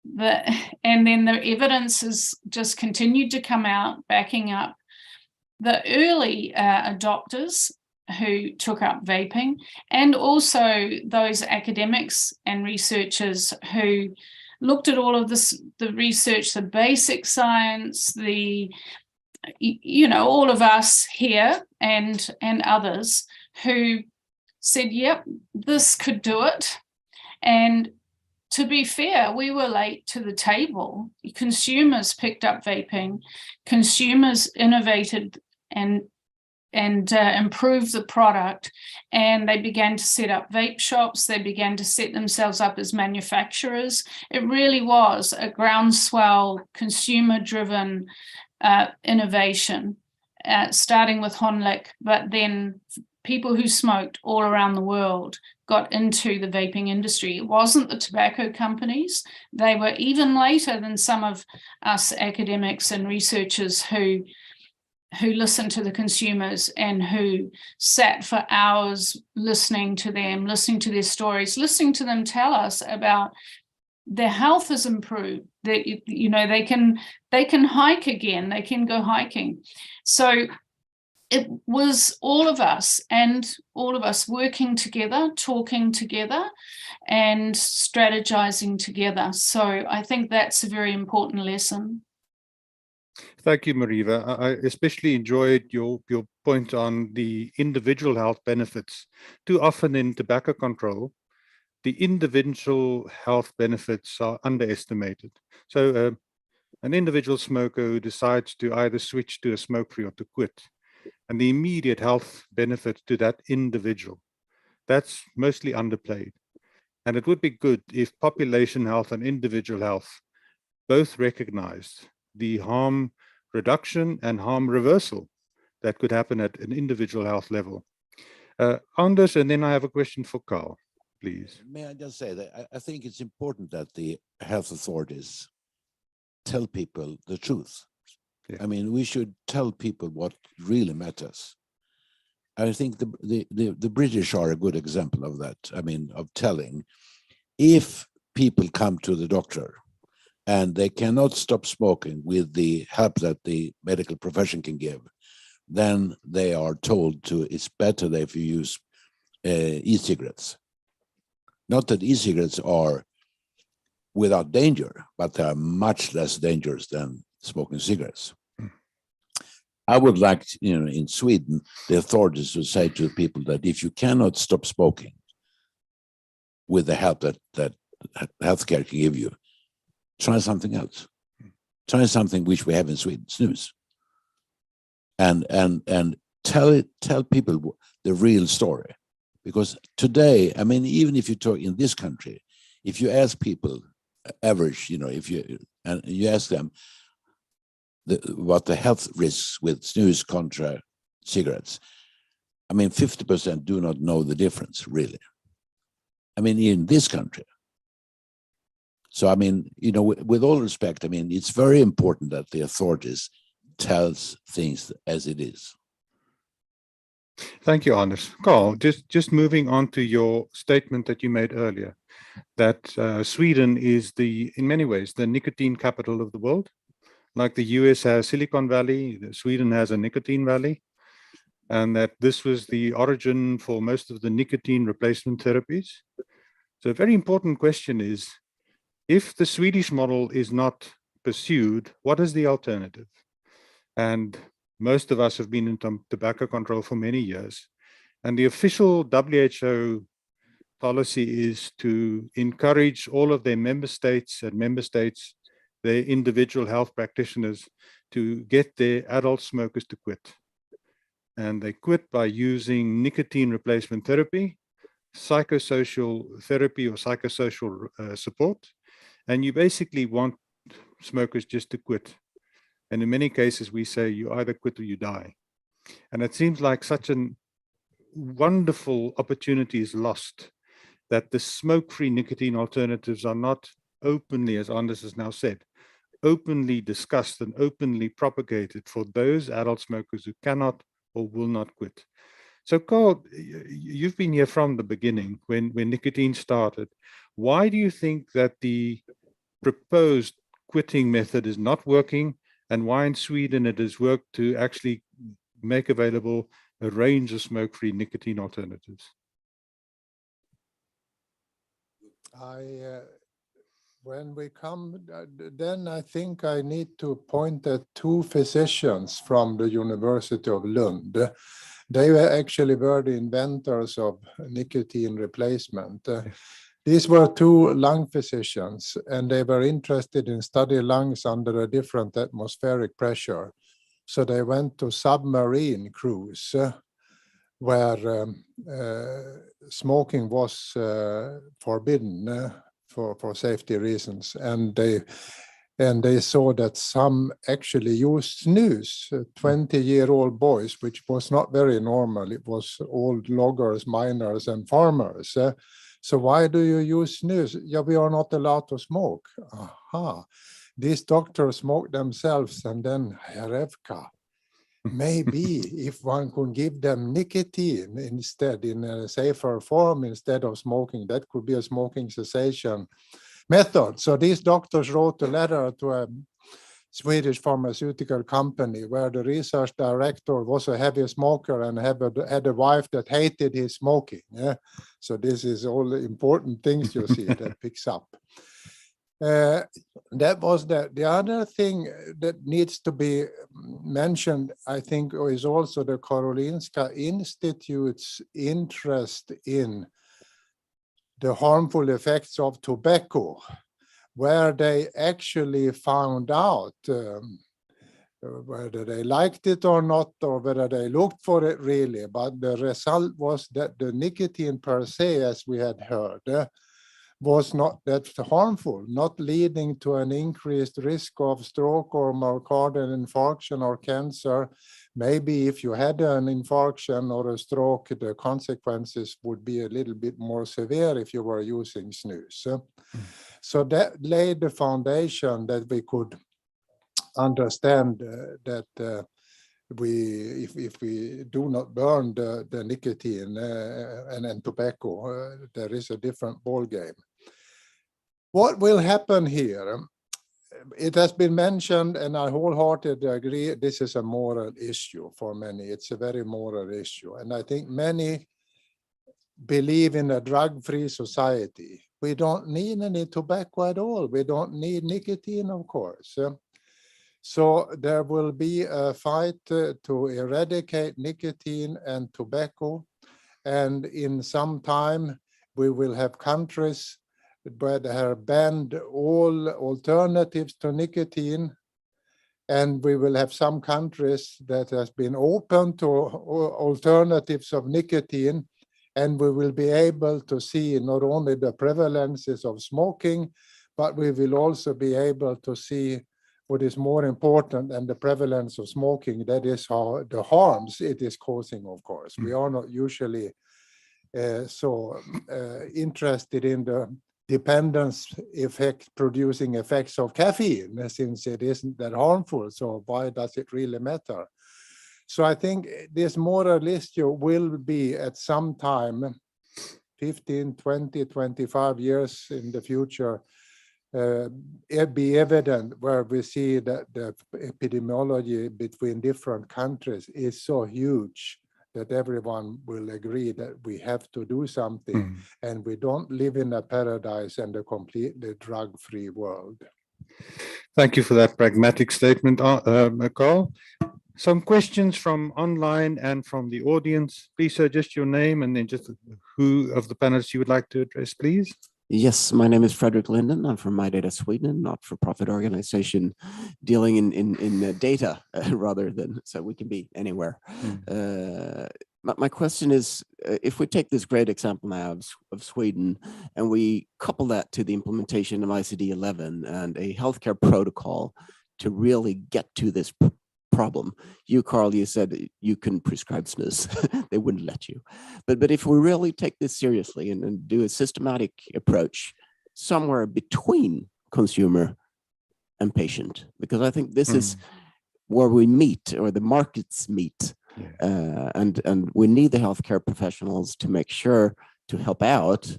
then the evidence has just continued to come out, backing up the early adopters who took up vaping, and also those academics and researchers who looked at all of this, the research, the basic science, all of us here and others who said, yep, this could do it. And to be fair, we were late to the table. Consumers picked up vaping, consumers innovated and improved the product, and they began to set up vape shops. They began to set themselves up as manufacturers. It really was a groundswell, consumer-driven innovation, starting with Honlik, but then people who smoked all around the world got into the vaping industry. It wasn't the tobacco companies. They were even later than some of us academics and researchers who listened to the consumers and who sat for hours listening to them, listening to their stories, listening to them tell us about their health has improved, that they can hike again, they can go hiking. So it was all of us working together, talking together, and strategizing together. So I think that's a very important lesson. Thank you, Mariva. I especially enjoyed your point on the individual health benefits. Too often in tobacco control, the individual health benefits are underestimated. So an individual smoker who decides to either switch to a smoke-free or to quit, and the immediate health benefit to that individual, that's mostly underplayed. And it would be good if population health and individual health both recognized the harm reduction and harm reversal that could happen at an individual health level. Anders, and then I have a question for Carl, please. May I just say that I think it's important that the health authorities tell people the truth. Yeah. I mean, we should tell people what really matters. I think the British are a good example of that. I mean, of telling. If people come to the doctor and they cannot stop smoking with the help that the medical profession can give, then they are told to, it's better if you use e-cigarettes. Not that e-cigarettes are without danger, but they are much less dangerous than smoking cigarettes. I would like, in Sweden, the authorities to say to people that if you cannot stop smoking with the help that healthcare can give you, try something else. Try something which we have in Sweden, snus. And tell people the real story. Because today, I mean, even if you talk in this country, if you ask people, average, if you ask them what the health risks with snus contra cigarettes, I mean, 50% do not know the difference, really. I mean, in this country. So, I mean, with all respect, I mean, it's very important that the authorities tells things as it is. Thank you, Anders. Carl, just moving on to your statement that you made earlier, that Sweden is in many ways, the nicotine capital of the world. Like the US has Silicon Valley, Sweden has a nicotine valley, and that this was the origin for most of the nicotine replacement therapies. So a very important question is, if the Swedish model is not pursued, what is the alternative? And most of us have been in tobacco control for many years. And the official WHO policy is to encourage all of their member states, their individual health practitioners, to get their adult smokers to quit. And they quit by using nicotine replacement therapy, psychosocial therapy or psychosocial support. And you basically want smokers just to quit. And in many cases, we say you either quit or you die. And it seems like such a wonderful opportunity is lost, that the smoke-free nicotine alternatives are not openly, as Anders has now said, openly discussed and openly propagated for those adult smokers who cannot or will not quit. So Carl, you've been here from the beginning when nicotine started. Why do you think that the proposed quitting method is not working, and why in Sweden it has worked to actually make available a range of smoke-free nicotine alternatives? When we come, then I think I need to point at two physicians from the University of Lund. They were actually the inventors of nicotine replacement. These were two lung physicians, and they were interested in studying lungs under a different atmospheric pressure. So they went to submarine crews where smoking was forbidden for safety reasons, and they saw that some actually used snus, 20-year-old boys, which was not very normal. It was old loggers, miners, and farmers. So why do you use snus? Yeah, we are not allowed to smoke. Aha. These doctors smoke themselves, and then Herevka. Maybe if one could give them nicotine instead in a safer form instead of smoking, that could be a smoking cessation method. So these doctors wrote a letter to a Swedish pharmaceutical company where the research director was a heavy smoker and had a wife that hated his smoking. Yeah? So this is all the important things you see that picks up. That was the other thing that needs to be mentioned, I think, is also the Karolinska Institute's interest in the harmful effects of tobacco, where they actually found out whether they liked it or not, or whether they looked for it really. But the result was that the nicotine per se, as we had heard, was not that harmful, not leading to an increased risk of stroke or myocardial infarction or cancer. Maybe if you had an infarction or a stroke, the consequences would be a little bit more severe if you were using snus. So that laid the foundation that we could understand that if we do not burn the nicotine and tobacco, there is a different ball game. What will happen here? It has been mentioned, and I wholeheartedly agree, this is a moral issue for many. It's a very moral issue. And I think many believe in a drug-free society. We don't need any tobacco at all. We don't need nicotine, of course. So there will be a fight to eradicate nicotine and tobacco. And in some time, we will have countries that have banned all alternatives to nicotine. And we will have some countries that has been open to alternatives of nicotine. And we will be able to see not only the prevalences of smoking, but we will also be able to see what is more important than the prevalence of smoking, that is how the harms it is causing, of course. We are not usually so interested in the dependence effect producing effects of caffeine, since it isn't that harmful. So why does it really matter? So I think this moral issue will be at some time, 15, 20, 25 years in the future, it be evident where we see that the epidemiology between different countries is so huge that everyone will agree that we have to do something, and we don't live in a paradise and a completely drug-free world. Thank you for that pragmatic statement, Carl. Some questions from online and from the audience. Please, sir, just your name and then just who of the panelists you would like to address, please. Yes, my name is Frederick Linden. I'm from My Data Sweden, not-for-profit organization dealing in data rather than, so we can be anywhere. My question is, if we take this great example now of Sweden and we couple that to the implementation of ICD-11 and a healthcare protocol to really get to this problem. You, Carl, you said you couldn't prescribe snus. They wouldn't let you. But if we really take this seriously and do a systematic approach somewhere between consumer and patient, because I think this is where we meet, or the markets meet. And we need the healthcare professionals to make sure to help out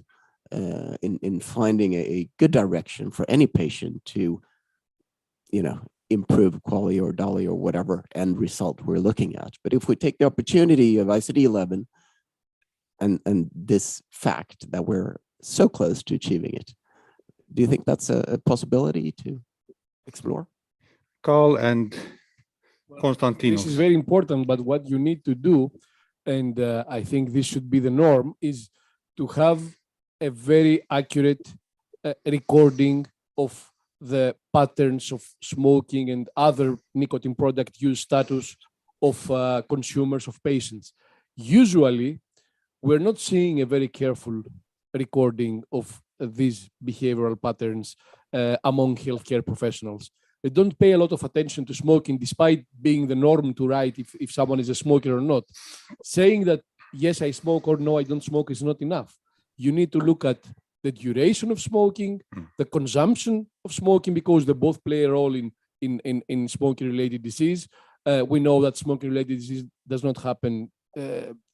in finding a good direction for any patient to, improve quality or DALY or whatever end result we're looking at. But if we take the opportunity of ICD-11 and this fact that we're so close to achieving it, do you think that's a possibility to explore? Carl and Konstantinos. This is very important, but what you need to do, and I think this should be the norm, is to have a very accurate recording of the patterns of smoking and other nicotine product use status of consumers, of patients. Usually, we're not seeing a very careful recording of these behavioral patterns among healthcare professionals. They don't pay a lot of attention to smoking, despite being the norm to write if someone is a smoker or not. Saying that, yes, I smoke, or no, I don't smoke is not enough. You need to look at the duration of smoking, the consumption of smoking, because they both play a role in smoking-related disease. We know that smoking-related disease does not happen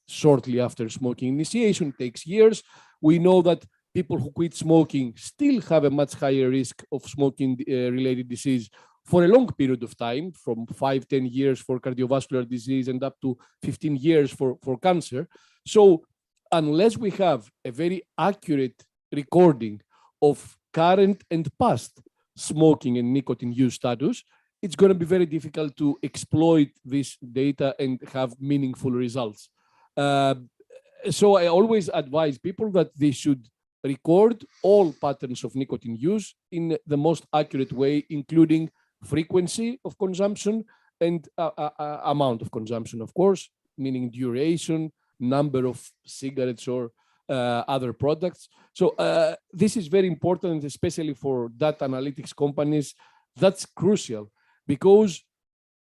shortly after smoking initiation. It takes years. We know that people who quit smoking still have a much higher risk of smoking-related disease for a long period of time, from 5-10 years for cardiovascular disease and up to 15 years for cancer. So unless we have a very accurate recording of current and past smoking and nicotine use status, it's going to be very difficult to exploit this data and have meaningful results. So I always advise people that they should record all patterns of nicotine use in the most accurate way, including frequency of consumption and amount of consumption, of course, meaning duration, number of cigarettes or other products. So this is very important, especially for data analytics companies. That's crucial because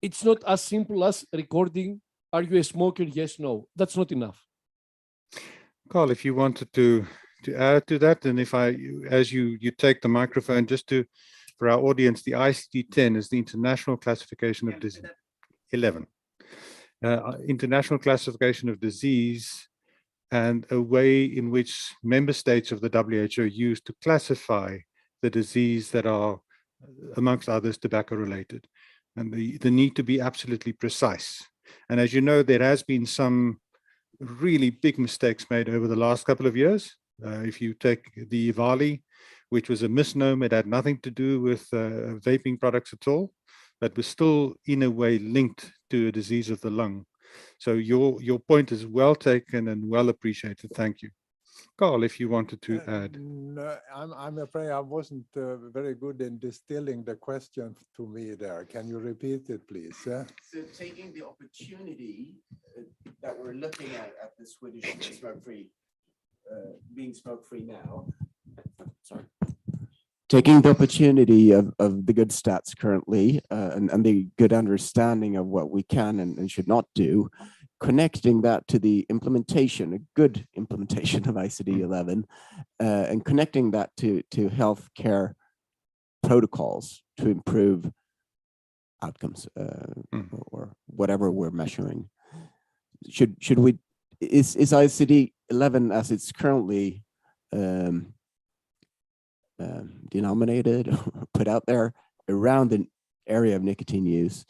it's not as simple as recording, are you a smoker? Yes, no. That's not enough. Carl, if you wanted to add to that, and if as you take the microphone, just for our audience, the ICD-10 is the International Classification of Disease. 11. International Classification of Disease, and a way in which member states of the WHO use to classify the disease that are, amongst others, tobacco related, and the need to be absolutely precise. And as you know, there has been some really big mistakes made over the last couple of years. If you take the EVALI, which was a misnomer, it had nothing to do with vaping products at all, but was still in a way linked to a disease of the lung. So your point is well taken and well appreciated. Thank you. Carl, if you wanted to add. No, I'm afraid I wasn't very good in distilling the question to me there. Can you repeat it, please? So taking the opportunity that we're looking at the Swedish smoke-free, being smoke-free now, sorry. Taking the opportunity of the good stats currently and the good understanding of what we can and should not do, connecting that to the implementation, a good implementation of ICD-11, and connecting that to healthcare protocols to improve outcomes or whatever we're measuring. Should we, is ICD-11 as it's currently denominated, put out there around the area of nicotine use,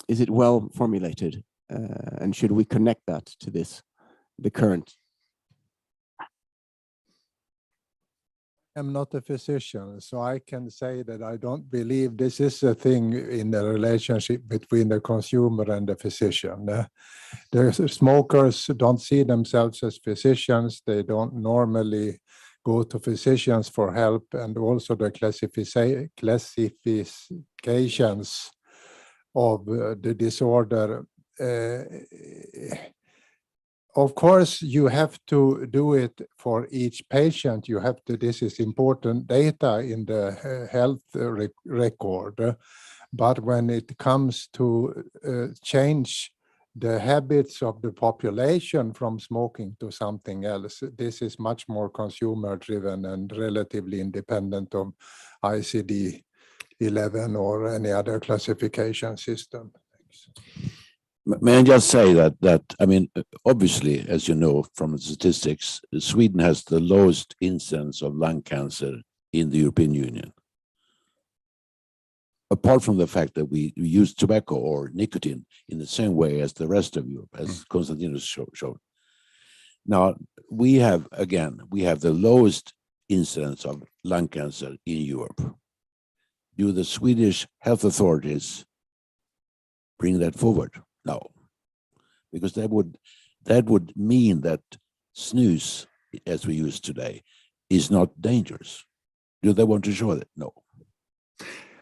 is it well formulated, and should we connect that to the current? I'm not a physician, so I can say that I don't believe this is a thing in the relationship between the consumer and the physician. The smokers don't see themselves as physicians. They don't normally go to physicians for help, and also the classifications of the disorder. Of course, you have to do it for each patient. You have to, this is important data in the health record. But when it comes to change the habits of the population from smoking to something else, this is much more consumer driven and relatively independent of ICD-11 or any other classification system. Thanks. May I just say that I mean, obviously, as you know from the statistics, Sweden has the lowest incidence of lung cancer in the European Union. Apart from the fact that we use tobacco or nicotine in the same way as the rest of Europe, as Konstantinos showed. Now, we have the lowest incidence of lung cancer in Europe. Do the Swedish health authorities bring that forward? No, because that would mean that snus, as we use today, is not dangerous. Do they want to show that? No.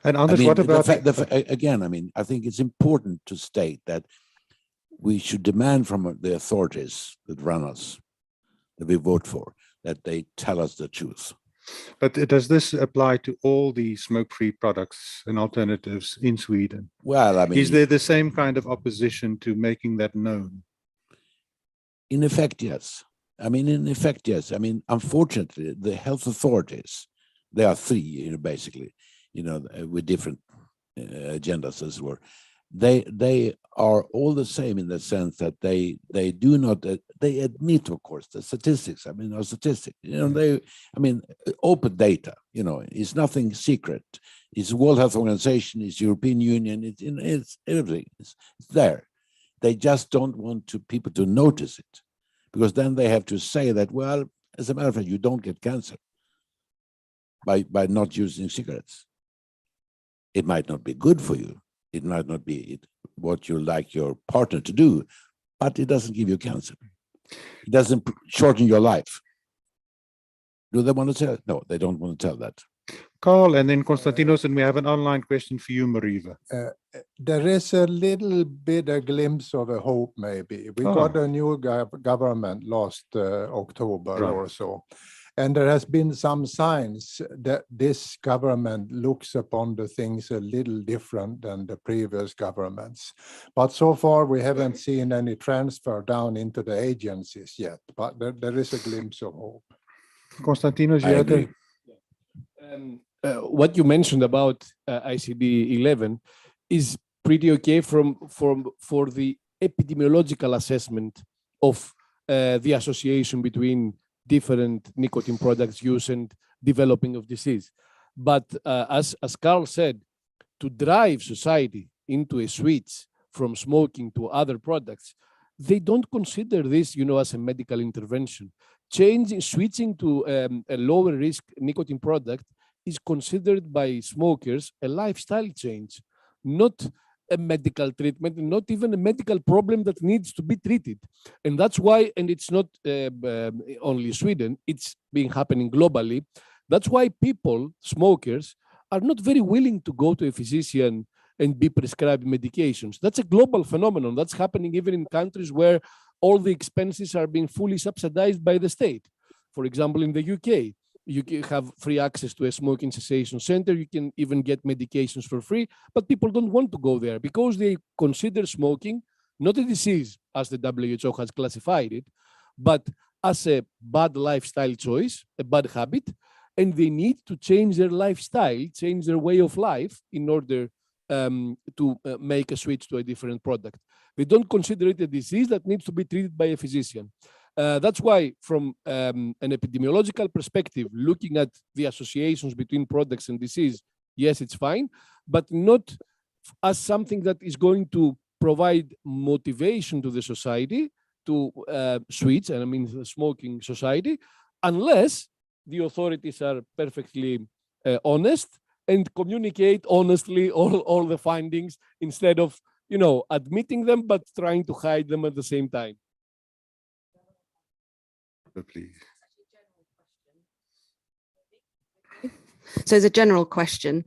And Anders, what about again? I mean, I think it's important to state that we should demand from the authorities that run us, that we vote for, that they tell us the truth. But does this apply to all the smoke-free products and alternatives in Sweden? Well, I mean, is there the same kind of opposition to making that known? In effect, yes. I mean, yes. I mean, unfortunately, the health authorities, there are three, basically, with different agendas as well. They are all the same in the sense that they do not, they admit, of course, the statistics. I mean, our statistics, open data, it's nothing secret. It's World Health Organization, it's European Union, it's everything, it's there. They just don't want people to notice it, because then they have to say that, well, as a matter of fact, you don't get cancer by not using cigarettes. It might not be good for you. It might not be what you like your partner to do, but it doesn't give you cancer. It doesn't shorten your life. Do they want to tell? No, they don't want to tell that. Carl, and then Konstantinos, and we have an online question for you, Mariva. There is a little bit a glimpse of a hope, maybe. We got a new government last October or so. And there has been some signs that this government looks upon the things a little different than the previous governments. But so far, we haven't seen any transfer down into the agencies yet. But there is a glimpse of hope. Konstantinos, you had what you mentioned about ICD 11 is pretty okay for the epidemiological assessment of the association between different nicotine products use and developing of disease. But as Carl said, to drive society into a switch from smoking to other products, they don't consider this, as a medical intervention. Switching to a lower risk nicotine product is considered by smokers a lifestyle change, not a medical treatment, not even a medical problem that needs to be treated. And that's why, and it's not only Sweden, it's been happening globally. That's why people, smokers, are not very willing to go to a physician and be prescribed medications. That's a global phenomenon. That's happening even in countries where all the expenses are being fully subsidized by the state. For example, in the UK, you can have free access to a smoking cessation center. You can even get medications for free, but people don't want to go there because they consider smoking not a disease, as the WHO has classified it, but as a bad lifestyle choice, a bad habit, and they need to change their lifestyle, change their way of life in order to make a switch to a different product. They don't consider it a disease that needs to be treated by a physician. That's why, from an epidemiological perspective, looking at the associations between products and disease, yes, it's fine, but not as something that is going to provide motivation to the society to switch, and I mean the smoking society, unless the authorities are perfectly honest and communicate honestly all the findings instead of, admitting them, but trying to hide them at the same time. Please. So it's a general question.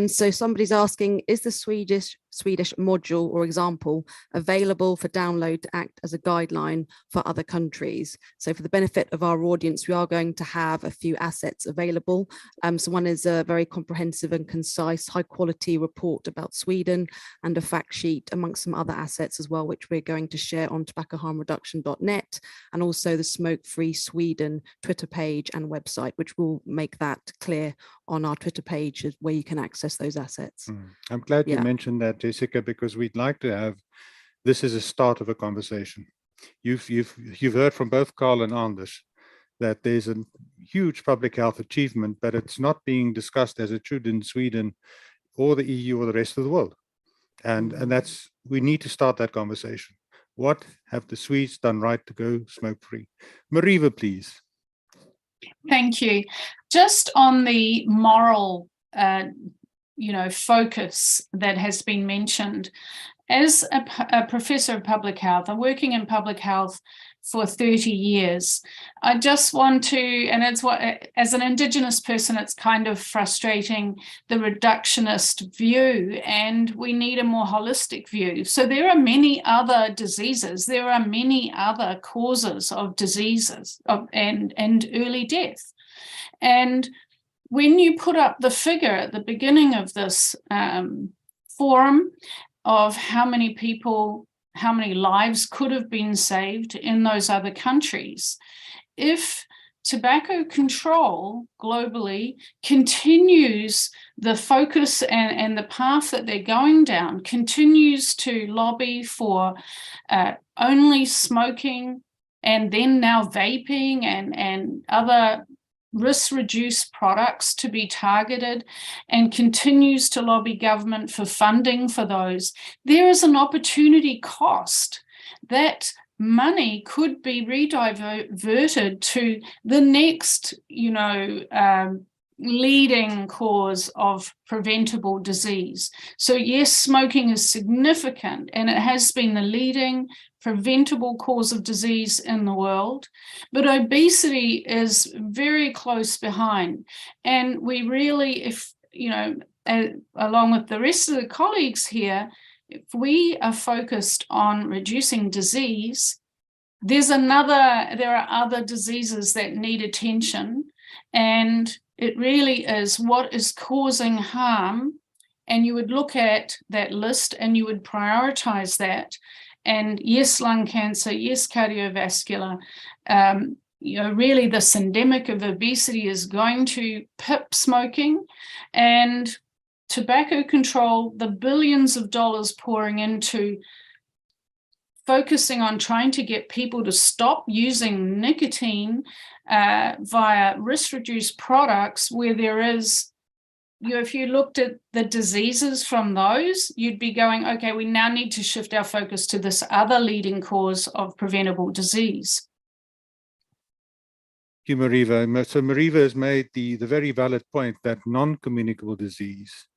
So somebody's asking, is the Swedish module or example available for download to act as a guideline for other countries? So for the benefit of our audience, we are going to have a few assets available. So one is a very comprehensive and concise, high quality report about Sweden and a fact sheet amongst some other assets as well, which we're going to share on tobaccoharmreduction.net, and also the Smoke Free Sweden Twitter page and website, which will make that clear on our Twitter page where you can access those assets. I'm glad you mentioned that, Jessica, because we'd like to have this as a start of a conversation. You've heard from both Carl and Anders that there's a huge public health achievement, but it's not being discussed as it should in Sweden or the EU or the rest of the world. And that's, we need to start that conversation. What have the Swedes done right to go smoke free? Mariva, please. Thank you. Just on the moral, focus that has been mentioned, as a professor of public health, I'm working in public health for 30 years. I just want to, and it's what, as an Indigenous person, it's kind of frustrating, the reductionist view, and we need a more holistic view. So there are many other diseases, there are many other causes of diseases and early death. And when you put up the figure at the beginning of this forum of how many people, how many lives could have been saved in those other countries, if tobacco control globally continues the focus and the path that they're going down, continues to lobby for only smoking and then now vaping and other risk-reduced products to be targeted, and continues to lobby government for funding for those, there is an opportunity cost. That money could be rediverted to the next, leading cause of preventable disease. So yes, smoking is significant, and it has been the leading preventable cause of disease in the world, but obesity is very close behind. And we really, if, you know, along with the rest of the colleagues here, if we are focused on reducing disease, there are other diseases that need attention, and it really is what is causing harm. And you would look at that list and you would prioritize that. And yes, lung cancer, yes, cardiovascular, you know, really this endemic of obesity is going to PIP smoking and tobacco control, the billions of dollars pouring into focusing on trying to get people to stop using nicotine via risk-reduced products where there is, you know, if you looked at the diseases from those, you'd be going, okay, we now need to shift our focus to this other leading cause of preventable disease. Thank you, Mariva. So Mariva has made the very valid point that non-communicable disease,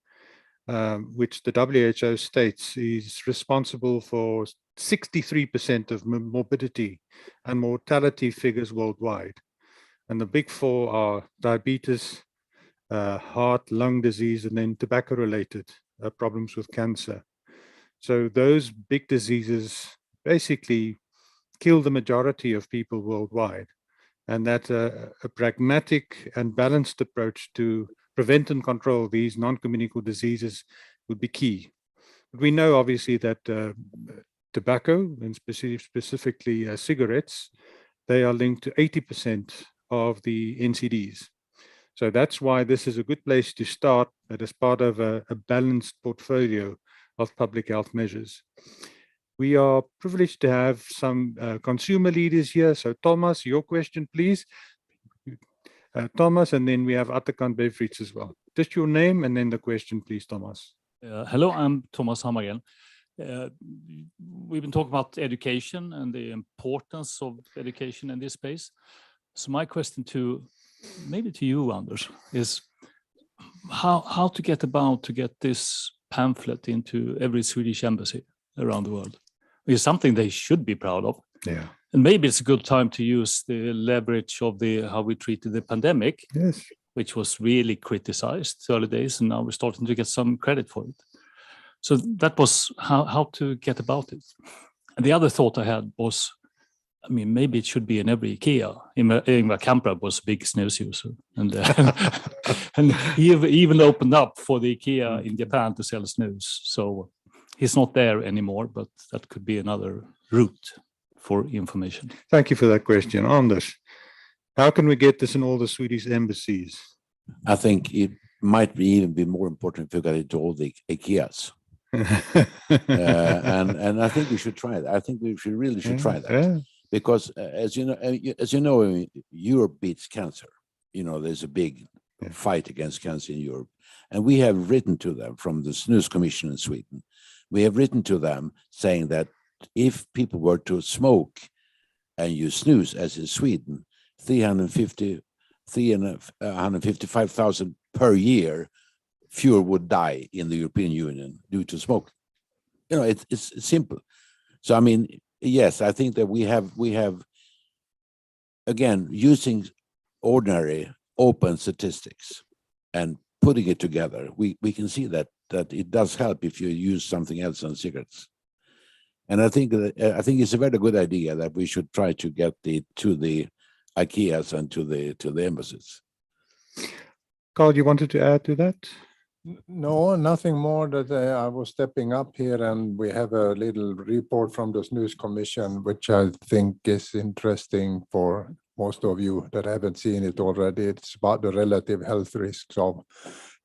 which the WHO states is responsible for 63% of morbidity and mortality figures worldwide. And the big four are diabetes, heart, lung disease, and then tobacco-related problems with cancer. So those big diseases basically kill the majority of people worldwide. And that a pragmatic and balanced approach to prevent and control these non-communicable diseases would be key. But we know obviously that tobacco, and specifically cigarettes, they are linked to 80% of the NCDs. So that's why this is a good place to start, that as part of a balanced portfolio of public health measures. We are privileged to have some consumer leaders here. So Thomas, your question, please. Thomas, and then we have Atakan Befrits as well. Just your name and then the question, please, Thomas. Hello, I'm Thomas Hammargren. We've been talking about education and the importance of education in this space. So my question maybe to you, Anders, is how to get this pamphlet into every Swedish embassy around the world. It's something they should be proud of. Yeah. And maybe it's a good time to use the leverage of how we treated the pandemic, yes, which was really criticized early days, and now we're starting to get some credit for it. So that was how to get about it. And the other thought I had was, I mean, maybe it should be in every IKEA. Ingvar Kamprad was a big snus user, and and he even opened up for the IKEA in Japan to sell snus. So he's not there anymore, but that could be another route for information. Thank you for that question. Anders, how can we get this in all the Swedish embassies? I think it might even be more important if we got it to all the IKEAs. And I think we should try that. I think we really should try that. Yeah. Because as you know, Europe beats cancer. You know, there's a big fight against cancer in Europe. And we have written to them from the Snus Commission in Sweden. We have written to them saying that if people were to smoke and use snus, as in Sweden, 355,000 per year fewer would die in the European Union due to smoking. You know, it's simple. So I mean, yes, I think that we have again using ordinary open statistics and putting it together. We can see that it does help if you use something else than cigarettes. And I think it's a very good idea that we should try to get to the IKEAs and to the embassies. Carl, you wanted to add to that? No, nothing more. That I was stepping up here, and we have a little report from the Snus Commission, which I think is interesting for most of you that haven't seen it already. It's about the relative health risks of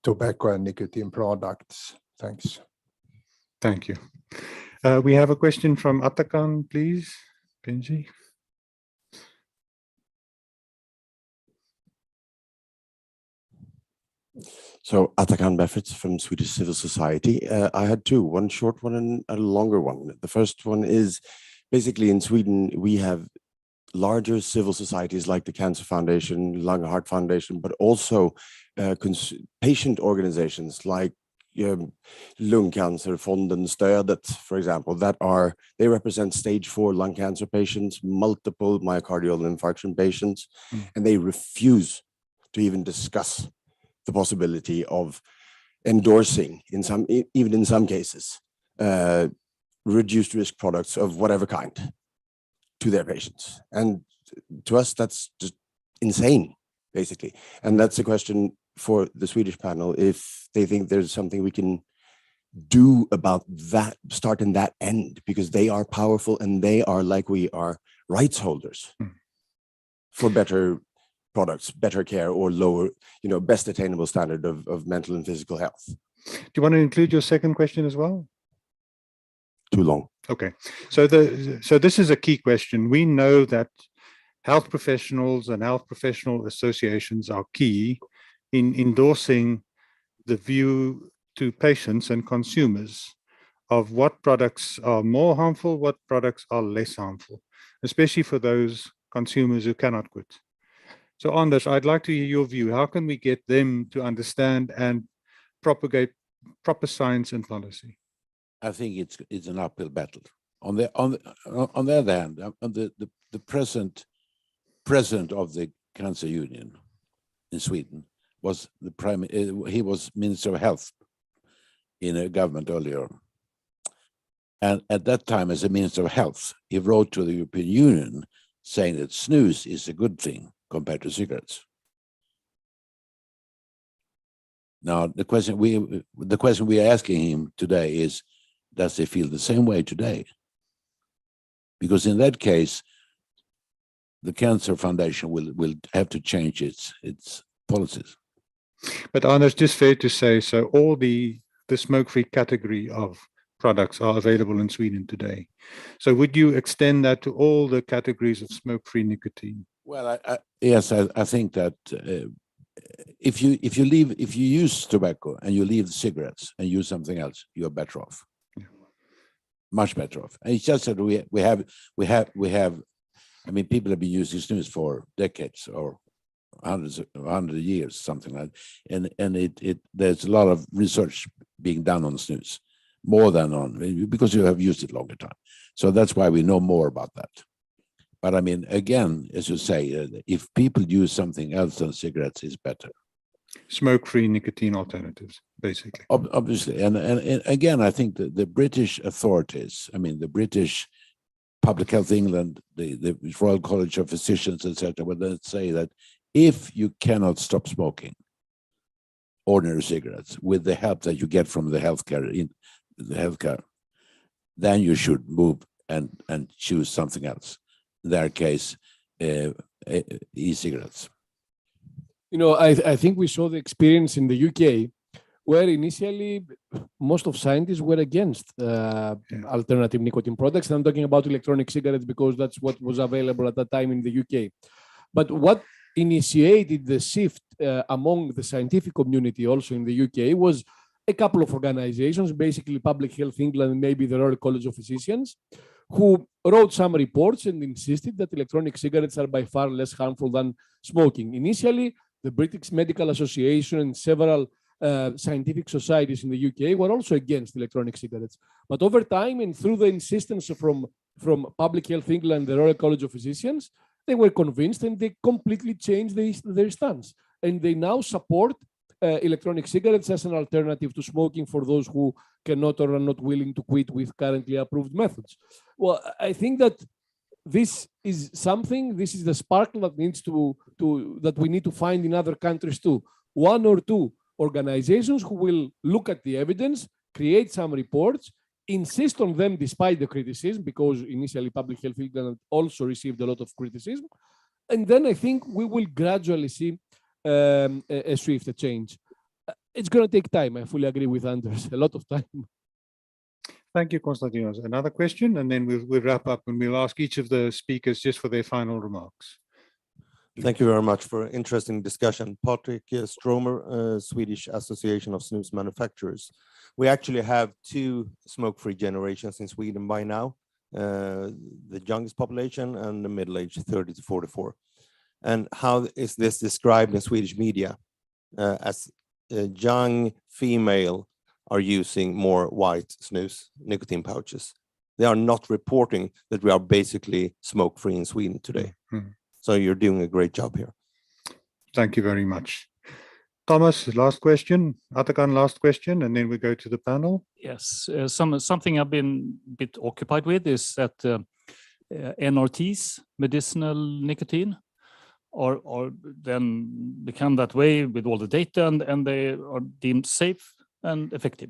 tobacco and nicotine products. Thanks. Thank you. We have a question from Atakan, please. Benji. So Atakan Befrits from Swedish Civil Society. I had two, one short one and a longer one. The first one is basically in Sweden, we have larger civil societies like the Cancer Foundation, Lung Heart Foundation, but also patient organizations like Lungcancerfonden stödet, for example, they represent stage 4 lung cancer patients, multiple myocardial infarction patients, and they refuse to even discuss the possibility of endorsing even in some cases, reduced risk products of whatever kind to their patients. And to us, that's just insane, basically. And that's a question for the Swedish panel, if they think there's something we can do about that, start in that end, because they are powerful and they are, like we are, rights holders for better products, better care, or lower, best attainable standard of mental and physical health. Do you want to include your second question as well? Too long. Okay, so this is a key question. We know that health professionals and health professional associations are key in endorsing the view to patients and consumers of what products are more harmful, what products are less harmful, especially for those consumers who cannot quit. So Anders, I'd like to hear your view. How can we get them to understand and propagate proper science and policy? I think it's an uphill battle. On the other hand, the present president of the Cancer Union in Sweden was he was Minister of Health in a government earlier on. And at that time, as a Minister of Health, he wrote to the European Union saying that snus is a good thing compared to cigarettes. Now, the question we are asking him today is, does he feel the same way today? Because in that case, the Cancer Foundation will have to change its policies. But Anders, just fair to say, so all the smoke-free category of products are available in Sweden today. So would you extend that to all the categories of smoke-free nicotine? Well, yes, I think that if you use tobacco and you leave the cigarettes and use something else, you're better off. Yeah. Much better off. And it's just that we have. I mean, people have been using snus for decades or 100 years, something like that. And there's a lot of research being done on snus, more than on, because you have used it longer time. So that's why we know more about that. But I mean, again, as you say, if people use something else than cigarettes, it's better. Smoke-free nicotine alternatives, basically. Obviously. And again, I think that the British authorities, I mean, the British Public Health England, the Royal College of Physicians, etc., would then say that if you cannot stop smoking ordinary cigarettes with the help that you get from the healthcare, then you should move and choose something else. In their case, e-cigarettes. I think we saw the experience in the UK, where initially most of scientists were against alternative nicotine products. And I'm talking about electronic cigarettes because that's what was available at that time in the UK. But what initiated the shift among the scientific community also in the UK was a couple of organizations, basically Public Health England and maybe the Royal College of Physicians, who wrote some reports and insisted that electronic cigarettes are by far less harmful than smoking. Initially, the British Medical Association and several scientific societies in the UK were also against electronic cigarettes. But over time, and through the insistence from Public Health England and the Royal College of Physicians, they were convinced and they completely changed their stance. And they now support electronic cigarettes as an alternative to smoking for those who cannot or are not willing to quit with currently approved methods. Well, I think that this is the sparkle that that we need to find in other countries too. One or two organizations who will look at the evidence, create some reports, insist on them despite the criticism, because initially Public Health England also received a lot of criticism. And then I think we will gradually see a swift change. It's going to take time. I fully agree with Anders, a lot of time. Thank you, Konstantinos. Another question, and then we'll wrap up and we'll ask each of the speakers just for their final remarks. Thank you very much for an interesting discussion. Patrik Stromer, Swedish Association of Snus Manufacturers. We actually have two smoke-free generations in Sweden by now, the youngest population and the middle-aged 30 to 44. And how is this described in Swedish media? As young female are using more white snus nicotine pouches. They are not reporting that we are basically smoke-free in Sweden today. So you're doing a great job here. Thank you very much. Thomas, last question. Atakan, last question, and then we go to the panel. Yes, something I've been a bit occupied with is that NRTs, medicinal nicotine, or then become that way with all the data, and they are deemed safe and effective.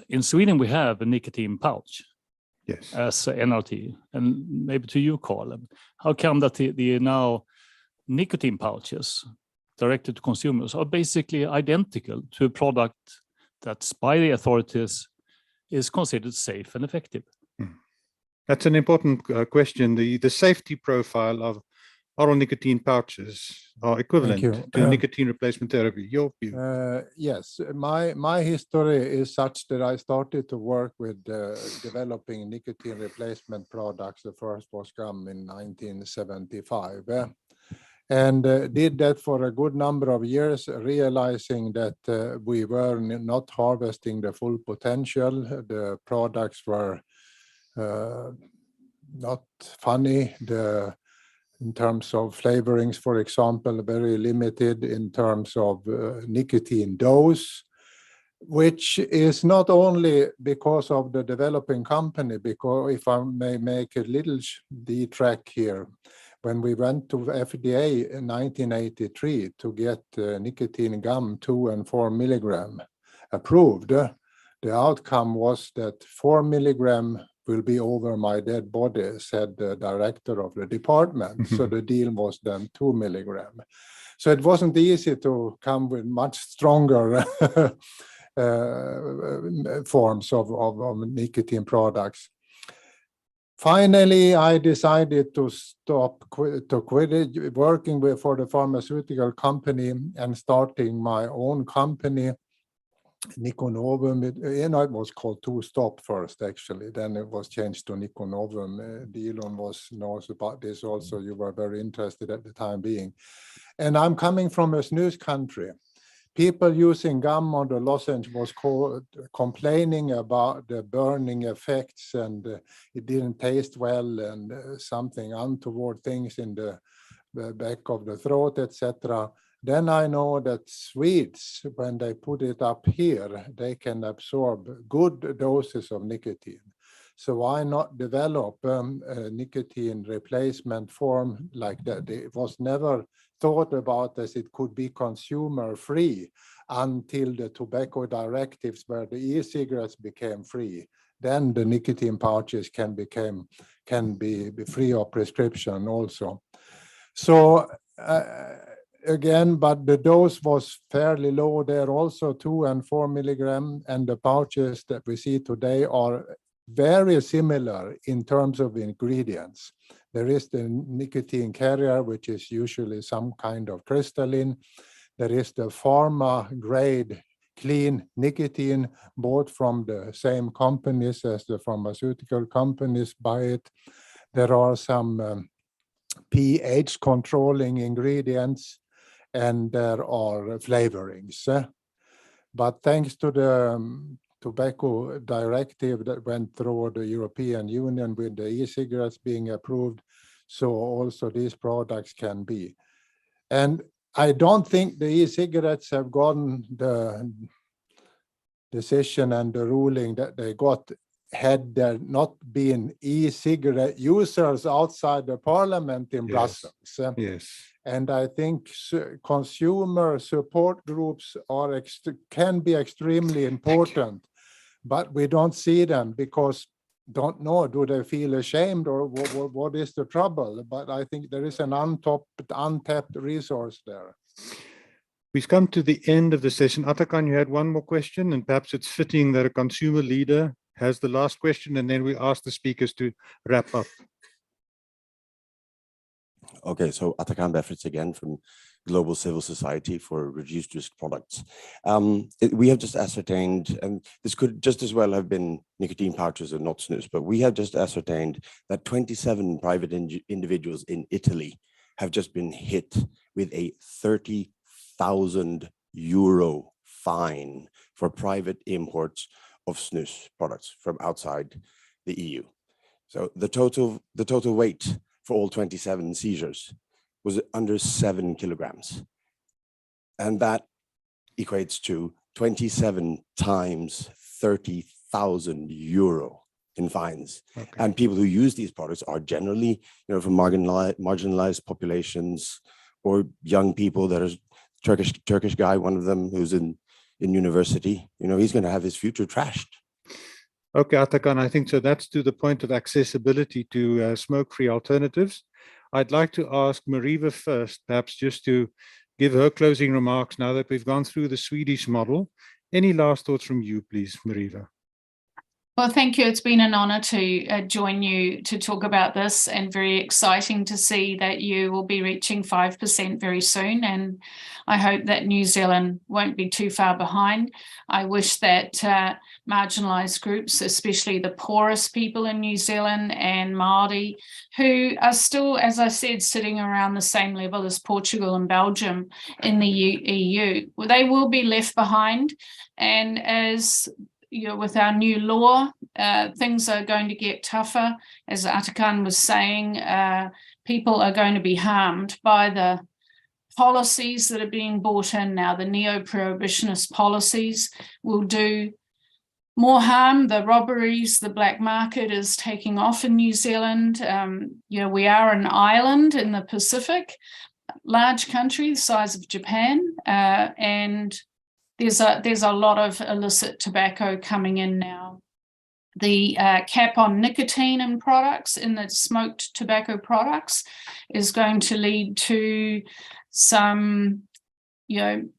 In Sweden, we have a nicotine pouch, yes, as a NRT, and maybe to you, Carl, how come that the now nicotine pouches directed to consumers are basically identical to a product that's by the authorities is considered safe and effective? That's an important question. The safety profile of oral nicotine pouches are equivalent to nicotine replacement therapy. Your view? Yes, my history is such that I started to work with developing nicotine replacement products. The first was gum in 1975. And did that for a good number of years, realizing that we were not harvesting the full potential. The products were not funny. In terms of flavorings, for example, very limited in terms of nicotine dose, which is not only because of the developing company, because if I may make a little detrack here, when we went to FDA in 1983 to get nicotine gum 2 and 4 milligram approved, the outcome was that 4 milligram will be over my dead body, said the director of the department. So the deal was then 2 milligram. So it wasn't easy to come with much stronger forms of nicotine products. Finally, I decided to quit working for the pharmaceutical company and starting my own company, Niconovum. It was called Two Stop first, actually. Then it was changed to Niconovum. Elon knows about this also. You were very interested at the time being. And I'm coming from a snus country. People using gum on the lozenge was complaining about the burning effects, and it didn't taste well, and something untoward things in the back of the throat, etc. Then I know that Swedes, when they put it up here, they can absorb good doses of nicotine. So why not develop a nicotine replacement form like that? It was never thought about as it could be consumer free until the tobacco directives where the e-cigarettes became free. Then the nicotine pouches can be free of prescription also. So again, but the dose was fairly low there also, 2 and 4 milligram, and the pouches that we see today are very similar in terms of ingredients. There is the nicotine carrier, which is usually some kind of crystalline. There is the pharma grade clean nicotine, bought from the same companies as the pharmaceutical companies buy it. There are some pH controlling ingredients, and there are flavorings. But thanks to the tobacco directive that went through the European Union with the e-cigarettes being approved, so also these products can be. And I don't think the e-cigarettes have gotten the decision and the ruling that they got had there not been e-cigarette users outside the parliament in Brussels. Yes. And I think consumer support groups can be extremely important, but we don't see them because don't know, do they feel ashamed or what is the trouble? But I think there is an untapped resource there. We've come to the end of the session. Atakan, you had one more question, and perhaps it's fitting that a consumer leader has the last question, and then we ask the speakers to wrap up. Okay, so Atakan Befritz again from Global Civil Society for Reduced Risk Products. We have just ascertained, and this could just as well have been nicotine pouches and not snus, but we have just ascertained that 27 private individuals in Italy have just been hit with a €30,000 fine for private imports of snus products from outside the EU. So the total weight for all 27 seizures was under 7 kilograms. And that equates to 27 times 30,000 euro in fines. Okay. And people who use these products are generally, from marginalized populations or young people. That is Turkish guy, one of them who's in university, he's going to have his future trashed. Okay, Atakan, I think so. That's to the point of accessibility to smoke-free alternatives. I'd like to ask Mariva first, perhaps just to give her closing remarks now that we've gone through the Swedish model. Any last thoughts from you, please, Mariva? Well, thank you. It's been an honour to join you to talk about this, and very exciting to see that you will be reaching 5% very soon. And I hope that New Zealand won't be too far behind. I wish that marginalised groups, especially the poorest people in New Zealand and Māori, who are still, as I said, sitting around the same level as Portugal and Belgium in the EU, they will be left behind. And as with our new law, things are going to get tougher. As Atakan was saying, people are going to be harmed by the policies that are being brought in now. The neo-prohibitionist policies will do more harm. The robberies, the black market is taking off in New Zealand. We are an island in the Pacific, large country, the size of Japan, and there's a lot of illicit tobacco coming in now. The cap on nicotine in products, in the smoked tobacco products, is going to lead to some,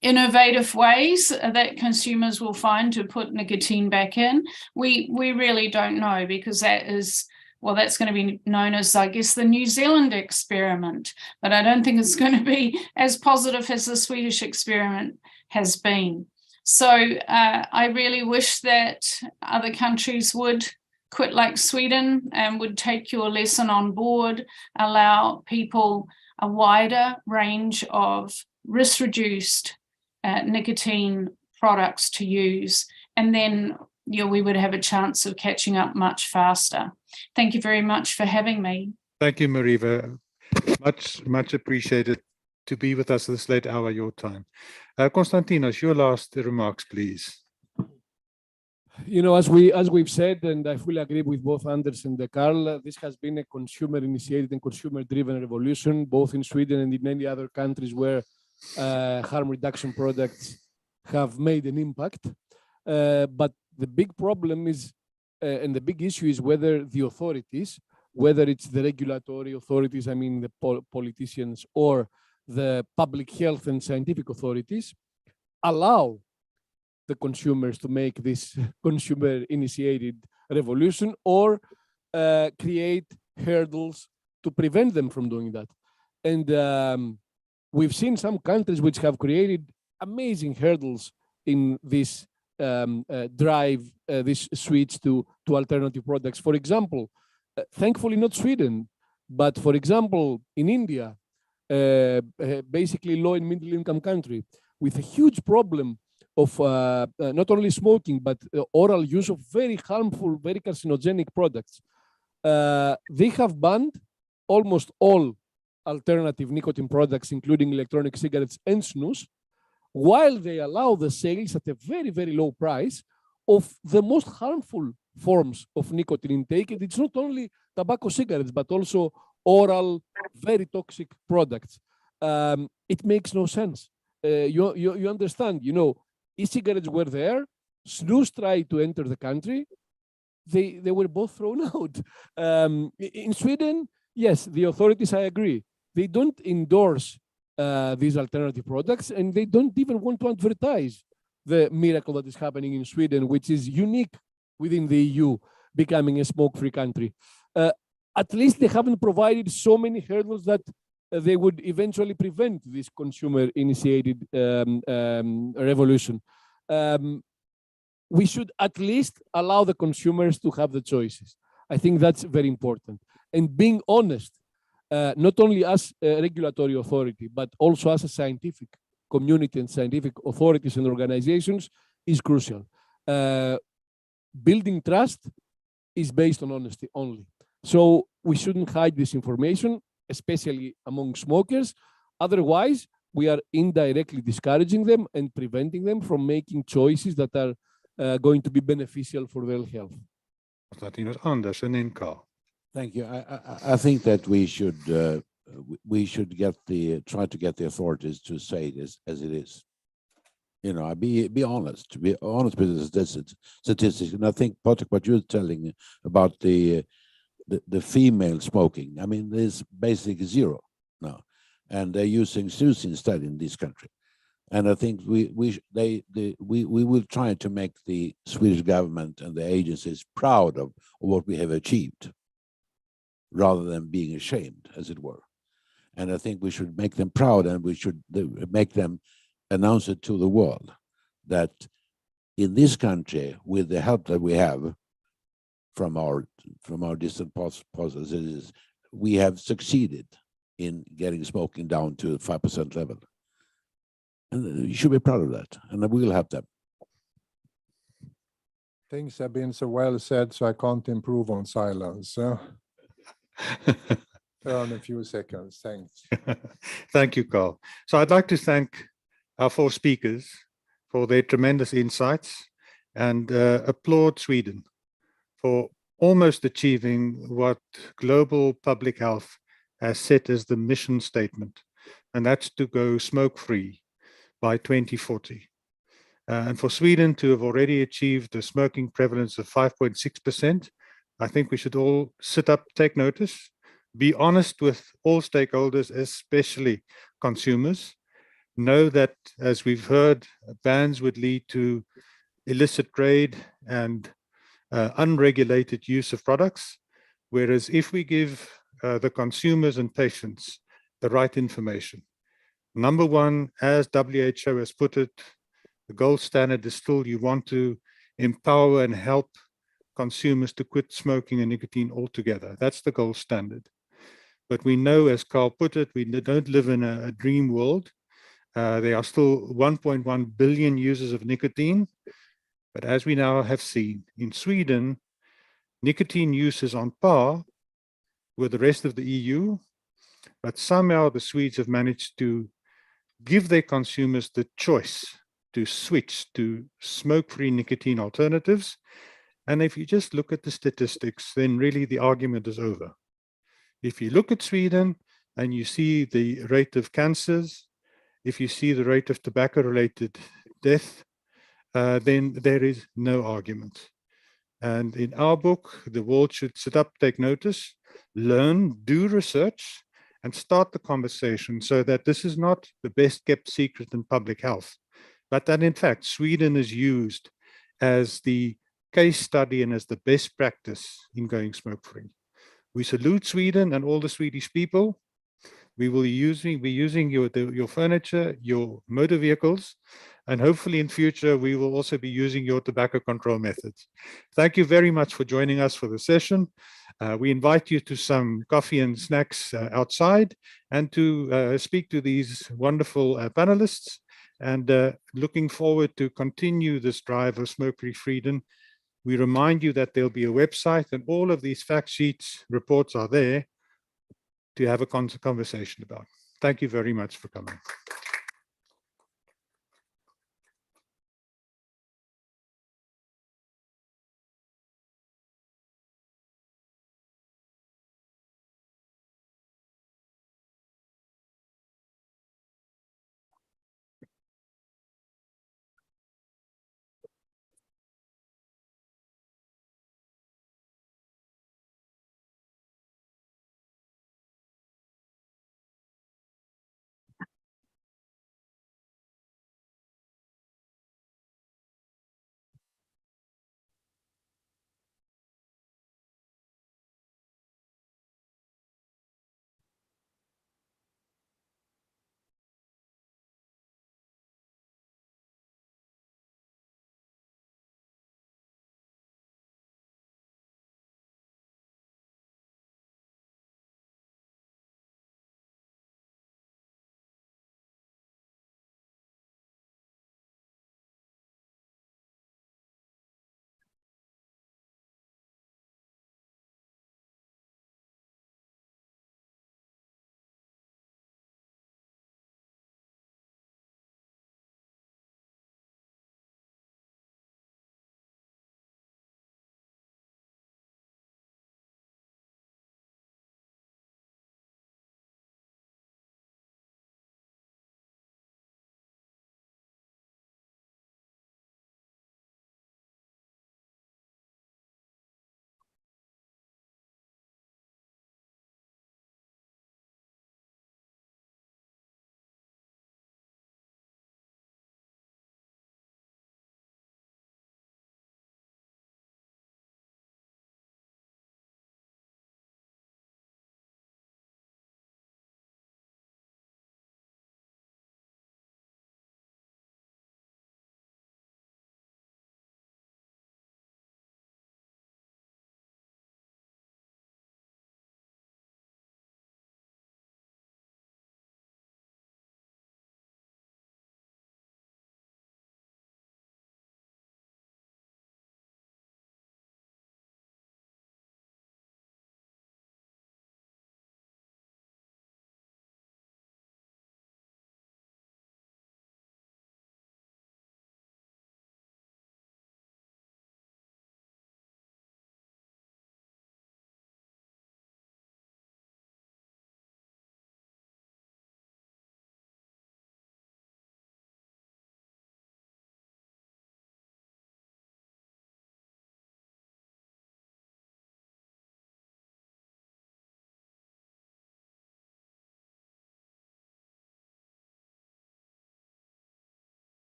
innovative ways that consumers will find to put nicotine back in. We really don't know, because that's going to be known as, I guess, the New Zealand experiment. But I don't think it's going to be as positive as the Swedish experiment has been. So I really wish that other countries would quit like Sweden and would take your lesson on board, allow people a wider range of risk-reduced nicotine products to use, and then we would have a chance of catching up much faster. Thank you very much for having me. Thank you, Mariva. Much appreciated to be with us this late hour, your time. Konstantinos, your last remarks, please. As we've said, and I fully agree with both Anders and Carl, this has been a consumer-initiated and consumer-driven revolution, both in Sweden and in many other countries where harm reduction products have made an impact. But the big problem is, and the big issue is whether the authorities, whether it's the regulatory authorities, I mean the politicians, or the public health and scientific authorities, allow the consumers to make this consumer-initiated revolution, or create hurdles to prevent them from doing that. And we've seen some countries which have created amazing hurdles in this drive, this switch to alternative products. For example, thankfully not Sweden, but for example, in India, basically low and middle income country, with a huge problem of not only smoking, but oral use of very harmful, very carcinogenic products. They have banned almost all alternative nicotine products, including electronic cigarettes and snus, while they allow the sales at a very, very low price of the most harmful forms of nicotine intake. And it's not only tobacco cigarettes, but also oral, very toxic products. It makes no sense. You understand, e-cigarettes were there, snus tried to enter the country, they were both thrown out. In Sweden, yes, the authorities, I agree, they don't endorse these alternative products, and they don't even want to advertise the miracle that is happening in Sweden, which is unique within the EU, becoming a smoke-free country. At least they haven't provided so many hurdles that they would eventually prevent this consumer-initiated revolution. We should at least allow the consumers to have the choices. I think that's very important. And being honest, not only as a regulatory authority, but also as a scientific community and scientific authorities and organizations is crucial. Building trust is based on honesty only. So we shouldn't hide this information, especially among smokers. Otherwise, we are indirectly discouraging them and preventing them from making choices that are going to be beneficial for their health. Martinus Anders and then Carl. Thank you. I think that we should try to get the authorities to say it as it is. You know, be honest with the statistics. And I think, Patrick, what you're telling about the female smoking, I mean, there's basically zero now, and they're using snus instead in this country. And I think we will try to make the Swedish government and the agencies proud of what we have achieved, rather than being ashamed, as it were. And I think we should make them proud, and we should make them announce it to the world that in this country, with the help that we have from our distant policies, we have succeeded in getting smoking down to 5% level. And you should be proud of that, and we will help them. Things have been so well said, so I can't improve on silence. Turn a few seconds. Thanks. Thank you, Carl. So I'd like to thank our four speakers for their tremendous insights, and applaud Sweden for almost achieving what global public health has set as the mission statement, and that's to go smoke-free by 2040. And for Sweden to have already achieved a smoking prevalence of 5.6%, I think we should all sit up, take notice, be honest with all stakeholders, especially consumers. Know that, as we've heard, bans would lead to illicit trade and unregulated use of products. Whereas if we give the consumers and patients the right information, number one, as WHO has put it, the gold standard is still you want to empower and help consumers to quit smoking and nicotine altogether. That's the gold standard. But we know, as Carl put it, we don't live in a dream world. There are still 1.1 billion users of nicotine. But as we now have seen in Sweden, nicotine use is on par with the rest of the EU. But somehow the Swedes have managed to give their consumers the choice to switch to smoke-free nicotine alternatives. And if you just look at the statistics, then really the argument is over. If you look at Sweden and you see the rate of cancers, if you see the rate of tobacco-related death, then there is no argument. And in our book, the world should sit up, take notice, learn, do research, and start the conversation so that this is not the best kept secret in public health, but that in fact Sweden is used as the case study and as the best practice in going smoke-free. We salute Sweden and all the Swedish people. We will be using your furniture, your motor vehicles, and hopefully in future we will also be using your tobacco control methods. Thank you very much for joining us for the session. We invite you to some coffee and snacks outside, and to speak to these wonderful panelists, and looking forward to continue this drive of smoke-free freedom. We remind you that there'll be a website, and all of these fact sheets, reports are there to have a conversation about. Thank you very much for coming.